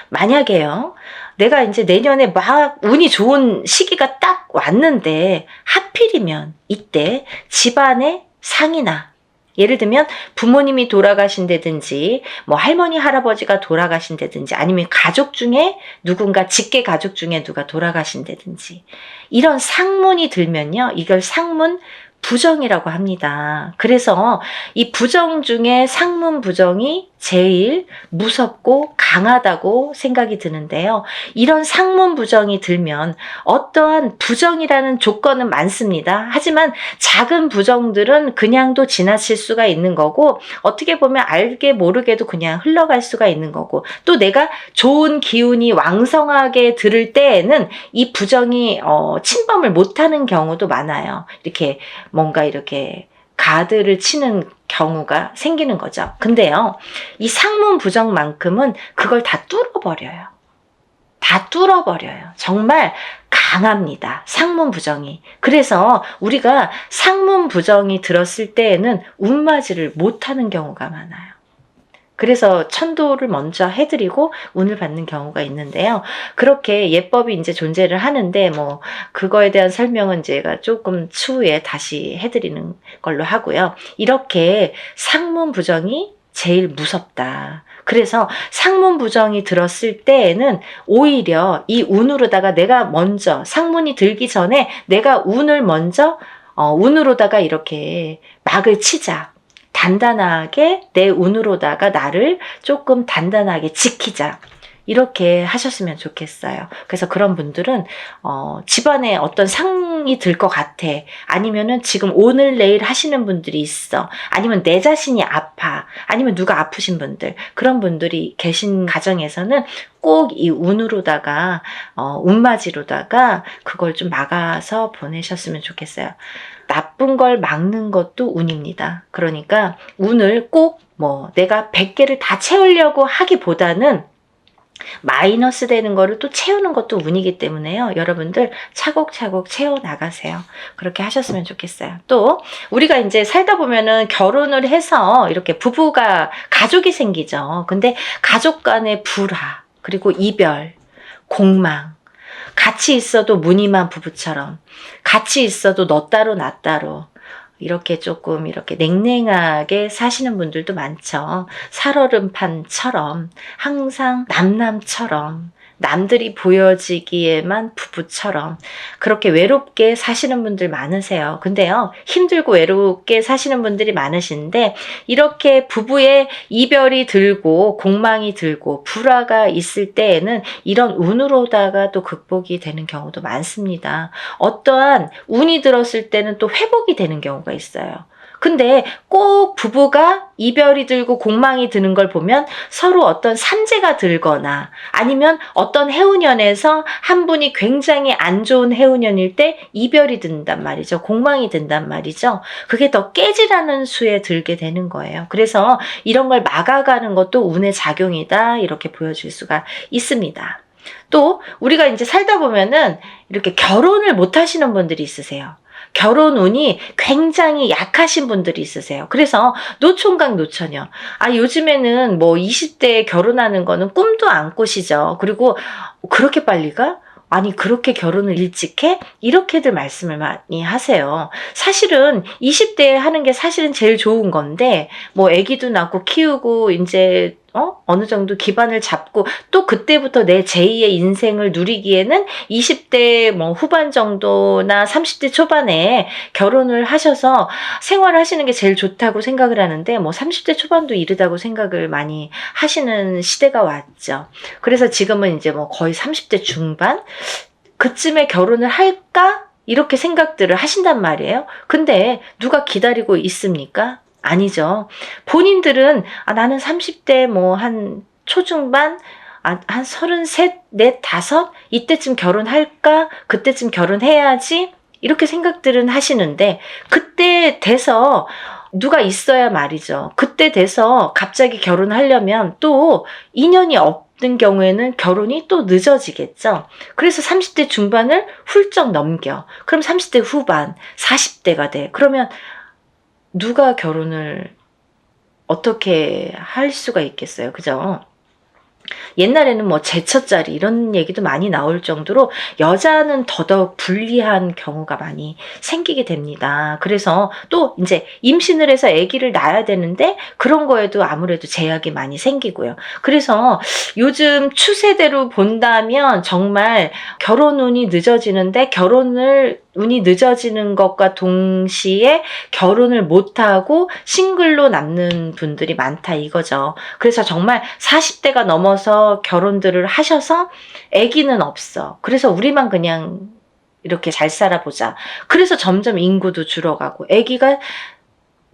만약에요, 내가 이제 내년에 막 운이 좋은 시기가 딱 왔는데 하필이면 이때 집안의 상이나, 예를 들면 부모님이 돌아가신다든지 뭐 할머니 할아버지가 돌아가신다든지 아니면 가족 중에 누군가 직계 가족 중에 누가 돌아가신다든지 이런 상문이 들면요, 이걸 상문 부정이라고 합니다. 그래서 이 부정 중에 상문 부정이 제일 무섭고 강하다고 생각이 드는데요. 이런 상문 부정이 들면 어떠한 부정이라는 조건은 많습니다. 하지만 작은 부정들은 그냥도 지나칠 수가 있는 거고, 어떻게 보면 알게 모르게도 그냥 흘러갈 수가 있는 거고, 또 내가 좋은 기운이 왕성하게 들을 때에는 이 부정이 침범을 못하는 경우도 많아요. 이렇게 뭔가 이렇게 가드를 치는 경우가 생기는 거죠. 근데요, 이 상문 부정만큼은 그걸 다 뚫어버려요. 다 뚫어버려요. 정말 강합니다. 상문 부정이. 그래서 우리가 상문 부정이 들었을 때에는 운맞이를 못하는 경우가 많아요. 그래서 천도를 먼저 해드리고 운을 받는 경우가 있는데요. 그렇게 예법이 이제 존재를 하는데 뭐 그거에 대한 설명은 제가 조금 추후에 다시 해드리는 걸로 하고요. 이렇게 상문 부정이 제일 무섭다. 그래서 상문 부정이 들었을 때에는 오히려 이 운으로다가 내가 먼저 상문이 들기 전에 내가 운을 먼저 운으로다가 이렇게 막을 치자. 단단하게 내 운으로다가 나를 조금 단단하게 지키자. 이렇게 하셨으면 좋겠어요. 그래서 그런 분들은 집안에 어떤 상이 들 것 같아. 아니면은 지금 오늘 내일 하시는 분들이 있어. 아니면 내 자신이 아파. 아니면 누가 아프신 분들. 그런 분들이 계신 가정에서는 꼭 이 운으로다가 운맞이로다가 그걸 좀 막아서 보내셨으면 좋겠어요. 나쁜 걸 막는 것도 운입니다. 그러니까 운을 꼭 내가 100개를 다 채우려고 하기보다는 마이너스 되는 거를 또 채우는 것도 운이기 때문에요. 여러분들 차곡차곡 채워나가세요. 그렇게 하셨으면 좋겠어요. 또 우리가 이제 살다 보면은 결혼을 해서 이렇게 부부가 가족이 생기죠. 근데 가족 간의 불화, 그리고 이별, 공망, 같이 있어도 무늬만 부부처럼, 같이 있어도 너 따로 나 따로, 이렇게 조금 이렇게 냉랭하게 사시는 분들도 많죠. 살얼음판처럼 항상 남남처럼 남들이 보여지기에만 부부처럼 그렇게 외롭게 사시는 분들 많으세요. 근데요, 힘들고 외롭게 사시는 분들이 많으신데 이렇게 부부의 이별이 들고 공망이 들고 불화가 있을 때에는 이런 운으로다가 또 극복이 되는 경우도 많습니다. 어떠한 운이 들었을 때는 또 회복이 되는 경우가 있어요. 근데 꼭 부부가 이별이 들고 공망이 드는 걸 보면 서로 어떤 산재가 들거나 아니면 어떤 해운년에서 한 분이 굉장히 안 좋은 해운년일 때 이별이 든단 말이죠. 공망이 든단 말이죠. 그게 더 깨지라는 수에 들게 되는 거예요. 그래서 이런 걸 막아가는 것도 운의 작용이다. 이렇게 보여줄 수가 있습니다. 또 우리가 이제 살다 보면은 이렇게 결혼을 못 하시는 분들이 있으세요. 결혼 운이 굉장히 약하신 분들이 있으세요. 그래서 노총각 노처녀. 요즘에는 20대에 결혼하는 거는 꿈도 안 꾸시죠. 그리고 그렇게 빨리 가? 아니 그렇게 결혼을 일찍 해? 이렇게들 말씀을 많이 하세요. 사실은 20대에 하는 게 사실은 제일 좋은 건데 아기도 낳고 키우고 이제 어느 정도 기반을 잡고 또 그때부터 내 제2의 인생을 누리기에는 20대 후반 정도나 30대 초반에 결혼을 하셔서 생활을 하시는 게 제일 좋다고 생각을 하는데 30대 초반도 이르다고 생각을 많이 하시는 시대가 왔죠. 그래서 지금은 이제 거의 30대 중반 그쯤에 결혼을 할까? 이렇게 생각들을 하신단 말이에요. 근데 누가 기다리고 있습니까? 아니죠. 본인들은 나는 30대 한 초중반 한 33, 4, 5 이때쯤 결혼할까? 그때쯤 결혼해야지 이렇게 생각들은 하시는데 그때 돼서 누가 있어야 말이죠. 그때 돼서 갑자기 결혼하려면 또 인연이 없는 경우에는 결혼이 또 늦어지겠죠. 그래서 30대 중반을 훌쩍 넘겨. 그럼 30대 후반, 40대가 돼. 그러면 누가 결혼을 어떻게 할 수가 있겠어요. 그죠? 옛날에는 제처자리 이런 얘기도 많이 나올 정도로 여자는 더더욱 불리한 경우가 많이 생기게 됩니다. 그래서 또 이제 임신을 해서 아기를 낳아야 되는데 그런 거에도 아무래도 제약이 많이 생기고요. 그래서 요즘 추세대로 본다면 정말 결혼 운이 늦어지는데 운이 늦어지는 것과 동시에 결혼을 못하고 싱글로 남는 분들이 많다 이거죠. 그래서 정말 40대가 넘어서 결혼들을 하셔서 아기는 없어. 그래서 우리만 그냥 이렇게 잘 살아보자. 그래서 점점 인구도 줄어가고 아기가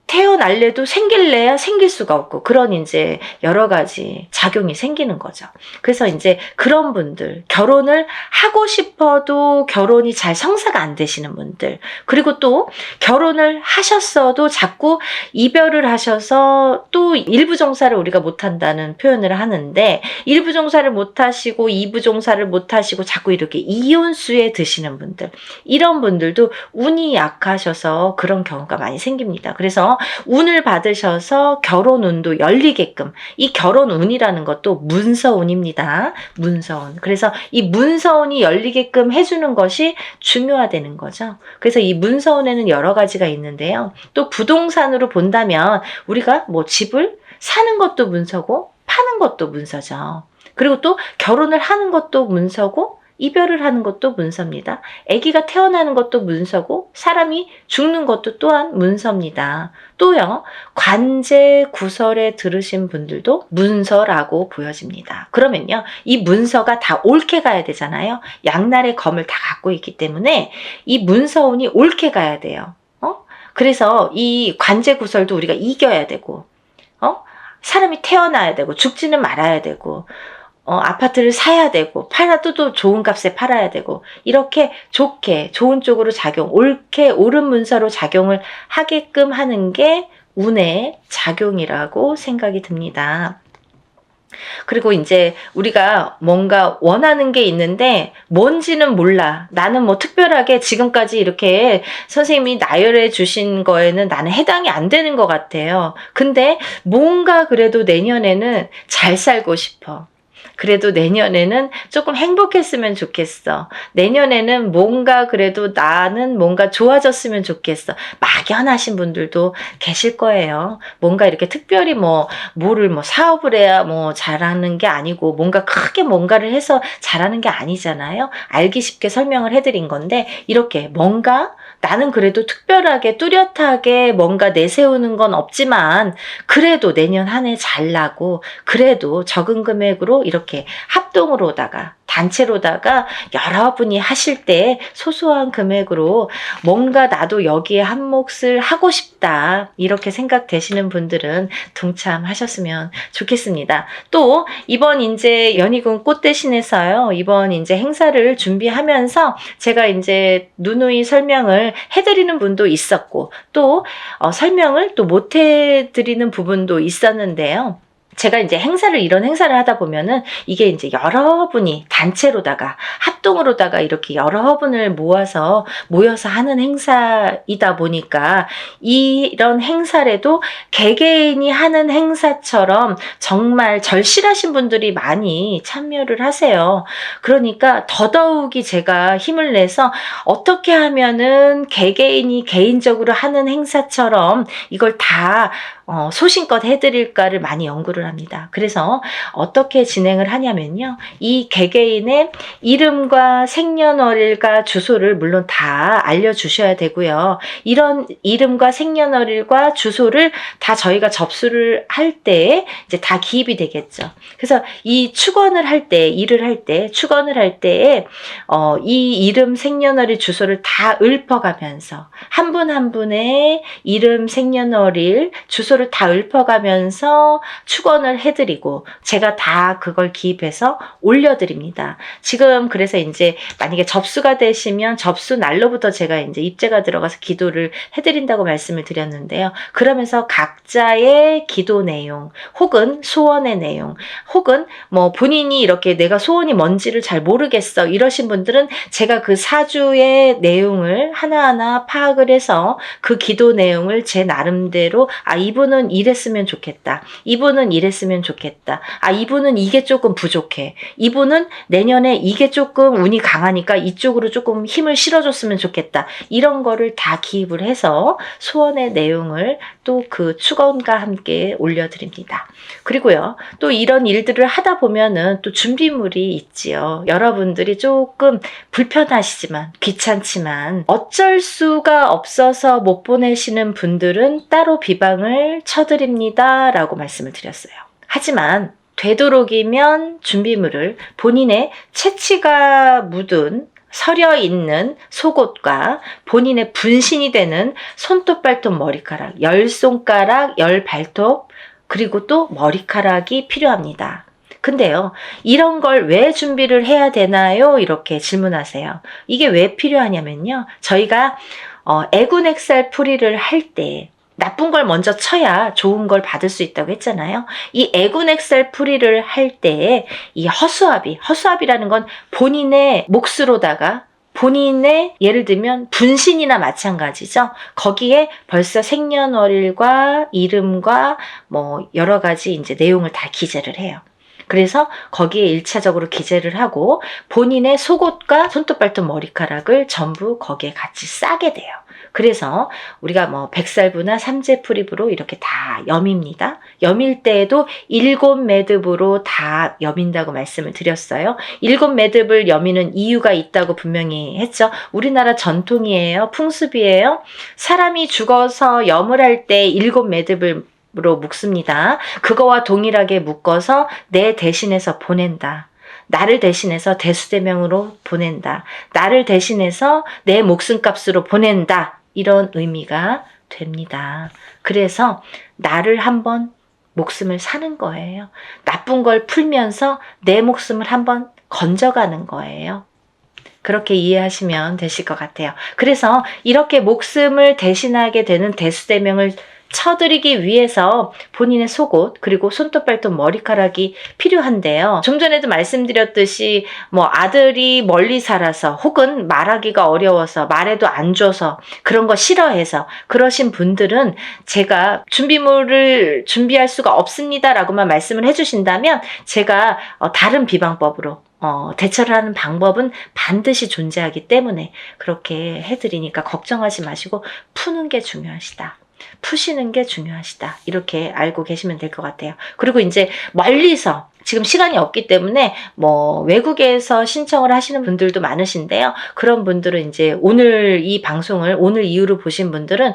태어날래도 생길래야 생길 수가 없고 그런 이제 여러 가지 작용이 생기는 거죠. 그래서 이제 그런 분들, 결혼을 하고 싶어도 결혼이 잘 성사가 안 되시는 분들, 그리고 또 결혼을 하셨어도 자꾸 이별을 하셔서 또 일부 종사를 우리가 못한다는 표현을 하는데, 일부 종사를 못하시고 이부 종사를 못하시고 자꾸 이렇게 이혼수에 드시는 분들, 이런 분들도 운이 약하셔서 그런 경우가 많이 생깁니다. 그래서 운을 받으셔서 결혼 운도 열리게끔, 이 결혼 운이라는 것도 문서운입니다. 문서운. 그래서 이 문서운이 열리게끔 해주는 것이 중요하다는 거죠. 그래서 이 문서운에는 여러 가지가 있는데요. 또 부동산으로 본다면 우리가 뭐 집을 사는 것도 문서고 파는 것도 문서죠. 그리고 또 결혼을 하는 것도 문서고 이별을 하는 것도 문서입니다. 아기가 태어나는 것도 문서고 사람이 죽는 것도 또한 문서입니다. 또요, 관제 구설에 들으신 분들도 문서라고 보여집니다. 그러면요, 이 문서가 다 옳게 가야 되잖아요. 양날의 검을 다 갖고 있기 때문에 이 문서운이 옳게 가야 돼요. 그래서 이 관제 구설도 우리가 이겨야 되고, 사람이 태어나야 되고 죽지는 말아야 되고, 아파트를 사야 되고 팔아도 또 좋은 값에 팔아야 되고, 이렇게 좋게 좋은 쪽으로 작용, 옳게 옳은 문서로 작용을 하게끔 하는 게 운의 작용이라고 생각이 듭니다. 그리고 이제 우리가 뭔가 원하는 게 있는데 뭔지는 몰라. 나는 뭐 특별하게 지금까지 이렇게 선생님이 나열해 주신 거에는 나는 해당이 안 되는 것 같아요. 근데 뭔가 그래도 내년에는 잘 살고 싶어. 그래도 내년에는 조금 행복했으면 좋겠어. 내년에는 뭔가 그래도 나는 뭔가 좋아졌으면 좋겠어. 막연하신 분들도 계실 거예요. 뭔가 이렇게 특별히 뭐를 사업을 해야 잘하는 게 아니고, 뭔가 크게 뭔가를 해서 잘하는 게 아니잖아요. 알기 쉽게 설명을 해드린 건데, 이렇게 뭔가 나는 그래도 특별하게 뚜렷하게 뭔가 내세우는 건 없지만 그래도 내년 한 해 잘나고, 그래도 적은 금액으로 이렇게 합동으로다가 단체로다가 여러분이 하실 때 소소한 금액으로 뭔가 나도 여기에 한 몫을 하고 싶다, 이렇게 생각되시는 분들은 동참하셨으면 좋겠습니다. 또 이번 이제 연희군 꽃대신에서요, 이번 이제 행사를 준비하면서 제가 이제 누누이 설명을 해드리는 분도 있었고, 또 설명을 또 못 해드리는 부분도 있었는데요. 제가 이제 이런 행사를 하다 보면은 이게 이제 여러분이 단체로다가 합동으로다가 이렇게 여러분을 모여서 하는 행사이다 보니까, 이런 행사라도 개개인이 하는 행사처럼 정말 절실하신 분들이 많이 참여를 하세요. 그러니까 더더욱이 제가 힘을 내서 어떻게 하면은 개개인이 개인적으로 하는 행사처럼 이걸 다 소신껏 해드릴까를 많이 연구를 합니다. 그래서 어떻게 진행을 하냐면요, 이 개개인의 이름과 생년월일과 주소를 물론 다 알려주셔야 되고요. 이런 이름과 생년월일과 주소를 다 저희가 접수를 할 때 이제 다 기입이 되겠죠. 그래서 이 축원을 할 때, 일을 할 때, 축원을 할 때에 이 이름, 생년월일, 주소를 다 읊어가면서 한 분 한 분의 이름, 생년월일, 주소를 다 읊어가면서 축원을 해드리고 제가 다 그걸 기입해서 올려드립니다. 지금 그래서 이제 만약에 접수가 되시면 접수 날로부터 제가 이제 입제가 들어가서 기도를 해드린다고 말씀을 드렸는데요. 그러면서 각자의 기도 내용, 혹은 소원의 내용, 혹은 본인이 이렇게 내가 소원이 뭔지를 잘 모르겠어 이러신 분들은 제가 그 사주의 내용을 하나하나 파악을 해서 그 기도 내용을 제 나름대로, 이분은 이랬으면 좋겠다, 이분은 이랬으면 좋겠다, 이분은 이게 조금 부족해, 이분은 내년에 이게 조금 운이 강하니까 이쪽으로 조금 힘을 실어줬으면 좋겠다, 이런 거를 다 기입을 해서 소원의 내용을 또 그 축원과 함께 올려드립니다. 그리고요, 또 이런 일들을 하다 보면은 또 준비물이 있지요. 여러분들이 조금 불편하시지만, 귀찮지만 어쩔 수가 없어서 못 보내시는 분들은 따로 비방을 쳐드립니다 라고 말씀을 드렸어요. 하지만 되도록이면 준비물을 본인의 채취가 묻은 서려 있는 속옷과 본인의 분신이 되는 손톱, 발톱, 머리카락, 10손가락, 10발톱, 그리고 또 머리카락이 필요합니다. 근데요, 이런 걸 왜 준비를 해야 되나요? 이렇게 질문하세요. 이게 왜 필요하냐면요, 저희가 애군액살 풀이를 할 때 나쁜 걸 먼저 쳐야 좋은 걸 받을 수 있다고 했잖아요. 이 애군액살 풀이를 할 때 이 허수아비라는 건 본인의 몫으로다가 본인의 예를 들면 분신이나 마찬가지죠. 거기에 벌써 생년월일과 이름과 뭐 여러 가지 이제 내용을 다 기재를 해요. 그래서 거기에 1차적으로 기재를 하고 본인의 속옷과 손톱, 발톱, 머리카락을 전부 거기에 같이 싸게 돼요. 그래서 우리가 뭐 백살부나 삼재풀입으로 이렇게 다 여밉니다. 여밀 때에도 7매듭으로 다 여민다고 말씀을 드렸어요. 7매듭을 여미는 이유가 있다고 분명히 했죠. 우리나라 전통이에요. 풍습이에요. 사람이 죽어서 염을 할 때 7매듭을 로 묶습니다. 그거와 동일하게 묶어서 내 대신해서 보낸다. 나를 대신해서 대수대명으로 보낸다. 나를 대신해서 내 목숨값으로 보낸다. 이런 의미가 됩니다. 그래서 나를 한번 목숨을 사는 거예요. 나쁜 걸 풀면서 내 목숨을 한번 건져가는 거예요. 그렇게 이해하시면 되실 것 같아요. 그래서 이렇게 목숨을 대신하게 되는 대수대명을 쳐드리기 위해서 본인의 속옷 그리고 손톱, 발톱, 머리카락이 필요한데요. 좀 전에도 말씀드렸듯이 뭐 아들이 멀리 살아서 혹은 말하기가 어려워서 말해도 안 줘서 그런 거 싫어해서 그러신 분들은 제가 준비물을 준비할 수가 없습니다 라고만 말씀을 해주신다면 제가 다른 비방법으로 대처를 하는 방법은 반드시 존재하기 때문에 그렇게 해드리니까 걱정하지 마시고 푸는 게 중요하시다. 푸시는 게 중요하시다. 이렇게 알고 계시면 될 것 같아요. 그리고 이제 멀리서 지금 시간이 없기 때문에 뭐 외국에서 신청을 하시는 분들도 많으신데요. 그런 분들은 이제 오늘 이 방송을 오늘 이후로 보신 분들은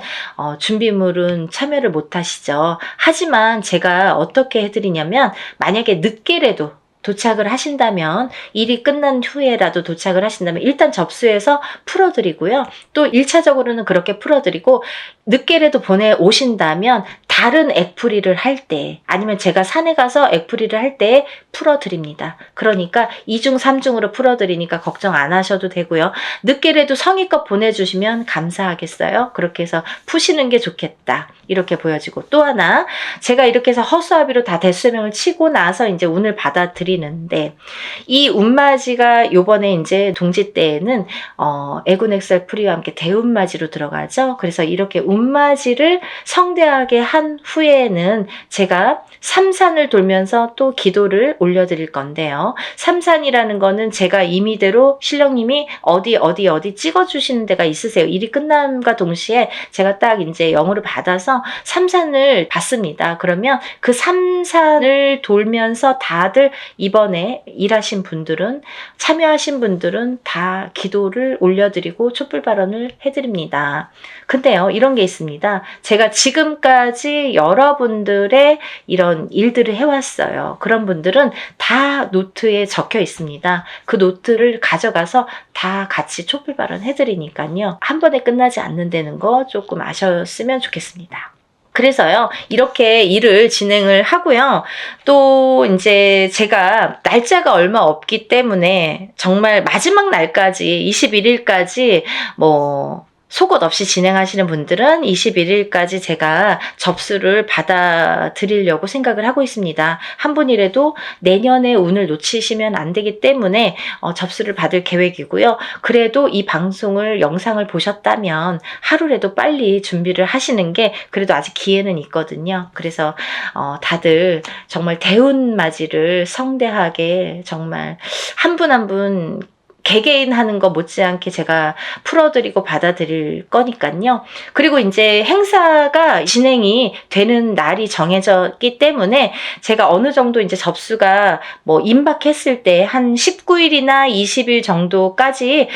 준비물은 참여를 못 하시죠. 하지만 제가 어떻게 해드리냐면 만약에 늦게라도 도착을 하신다면 일이 끝난 후에라도 도착을 하신다면 일단 접수해서 풀어드리고요. 또 1차적으로는 그렇게 풀어드리고 늦게라도 보내오신다면 다른 액풀이를 할 때 아니면 제가 산에 가서 액풀이를 할 때 풀어드립니다. 그러니까 2중 3중으로 풀어드리니까 걱정 안 하셔도 되고요. 늦게라도 성의껏 보내주시면 감사하겠어요. 그렇게 해서 푸시는 게 좋겠다. 이렇게 보여지고 또 하나 제가 이렇게 해서 허수아비로 다 대수명을 치고 나서 이제 운을 받아들이는데 이 운맞이가 요번에 이제 동지 때에는 애군액살 풀이와 함께 대운맞이로 들어가죠. 그래서 이렇게 운맞이를 성대하게 한 후에는 제가 삼산을 돌면서 또 기도를 올려드릴 건데요. 삼산이라는 거는 제가 임의대로 신령님이 어디 찍어주시는 데가 있으세요. 일이 끝남과 동시에 제가 딱 이제 영으로 받아서 삼산을 받습니다. 그러면 그 삼산을 돌면서 다들 이번에 일하신 분들은 참여하신 분들은 다 기도를 올려드리고 촛불 발언을 해드립니다. 근데요, 이런 게 있습니다. 제가 지금까지 여러분들의 이런 일들을 해왔어요. 그런 분들은 다 노트에 적혀 있습니다. 그 노트를 가져가서 다 같이 촛불 발언 해드리니까요. 한 번에 끝나지 않는다는 거 조금 아셨으면 좋겠습니다. 그래서요, 이렇게 일을 진행을 하고요. 또 이제 제가 날짜가 얼마 없기 때문에 정말 마지막 날까지 21일까지 뭐 속옷 없이 진행하시는 분들은 21일까지 제가 접수를 받아드리려고 생각을 하고 있습니다. 한 분이라도 내년에 운을 놓치시면 안 되기 때문에 접수를 받을 계획이고요. 그래도 이 방송을 영상을 보셨다면 하루라도 빨리 준비를 하시는 게 그래도 아직 기회는 있거든요. 그래서 다들 정말 대운맞이를 성대하게 정말 한 분 한 분 개개인 하는 거 못지않게 제가 풀어드리고 받아들일 거니까요. 그리고 이제 행사가 진행이 되는 날이 정해졌기 때문에 제가 어느 정도 이제 접수가 뭐 임박했을 때 한 19일이나 20일 정도까지는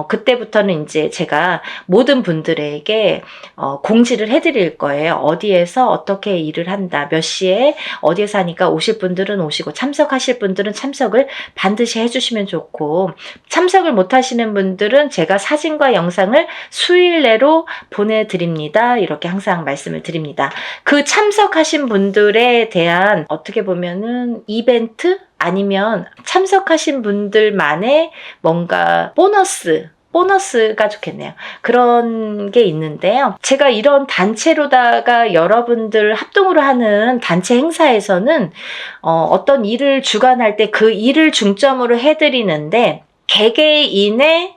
그때부터는 이제 제가 모든 분들에게 공지를 해드릴 거예요. 어디에서 어떻게 일을 한다, 몇 시에 어디에서 하니까 오실 분들은 오시고 참석하실 분들은 참석을 반드시 해주시면 좋고 하시고, 참석을 못 하시는 분들은 제가 사진과 영상을 수일 내로 보내드립니다. 이렇게 항상 말씀을 드립니다. 그 참석하신 분들에 대한 어떻게 보면은 이벤트? 아니면 참석하신 분들만의 뭔가 보너스가 좋겠네요. 그런 게 있는데요. 제가 이런 단체로다가 여러분들 합동으로 하는 단체 행사에서는 어떤 일을 주관할 때 그 일을 중점으로 해드리는데, 개개인의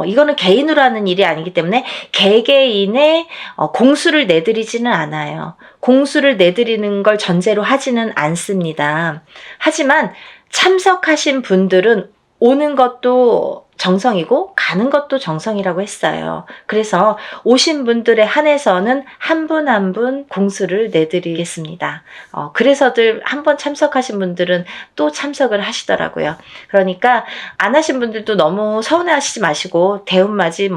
이거는 개인으로 하는 일이 아니기 때문에 개개인의 공수를 내드리지는 않아요. 공수를 내드리는 걸 전제로 하지는 않습니다. 하지만 참석하신 분들은 오는 것도 정성이고 가는 것도 정성이라고 했어요. 그래서 오신 분들에 한해서는 한 분 한 분 공수를 내드리겠습니다. 그래서들 한 번 참석하신 분들은 또 참석을 하시더라고요. 그러니까 안 하신 분들도 너무 서운해하시지 마시고, 대운맞이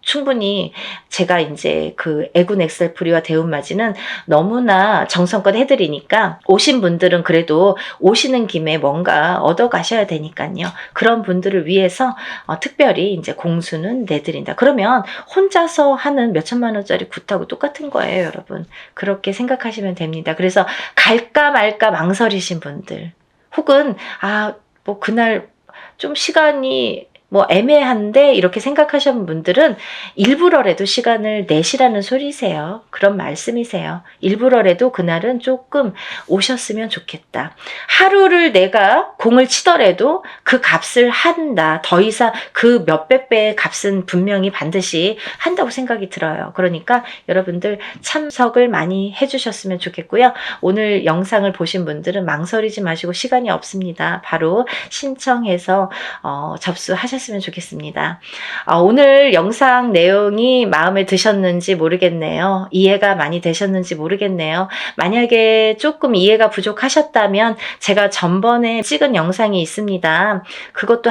충분히 제가 이제 그 애군 엑셀프리와 대운맞이는 너무나 정성껏 해드리니까, 오신 분들은 그래도 오시는 김에 뭔가 얻어 가셔야 되니까요. 그런 분들을 위해서 특별히 이제 공수는 내드린다. 그러면 혼자서 하는 몇천만 원짜리 굿하고 똑같은 거예요, 여러분. 그렇게 생각하시면 됩니다. 그래서 갈까 말까 망설이신 분들, 혹은 그날 좀 시간이 애매한데 이렇게 생각하시는 분들은 일부러라도 시간을 내시라는 소리세요. 그런 말씀이세요. 일부러라도 그날은 조금 오셨으면 좋겠다. 하루를 내가 공을 치더라도 그 값을 한다. 더 이상 그 몇백 배의 값은 분명히 반드시 한다고 생각이 들어요. 그러니까 여러분들 참석을 많이 해주셨으면 좋겠고요. 오늘 영상을 보신 분들은 망설이지 마시고, 시간이 없습니다. 바로 신청해서 접수하셨으면 좋겠습니다. 오늘 영상 내용이 마음에 드셨는지 모르겠네요. 이해가 많이 되셨는지 모르겠네요. 만약에 조금 이해가 부족하셨다면 제가 전번에 찍은 영상이 있습니다. 그것도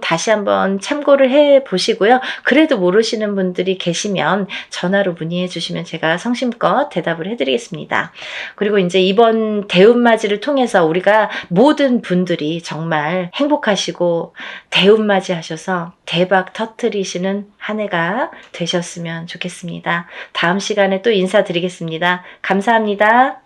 다시 한번 참고를 해 보시고요. 그래도 모르시는 분들이 계시면 전화로 문의해 주시면 제가 성심껏 대답을 해드리겠습니다. 그리고 이제 이번 대운맞이를 통해서 우리가 모든 분들이 정말 행복하시고 대운맞이 하셔서 대박 터뜨리시는 한 해가 되셨으면 좋겠습니다. 다음 시간에 또 인사드리겠습니다. 감사합니다.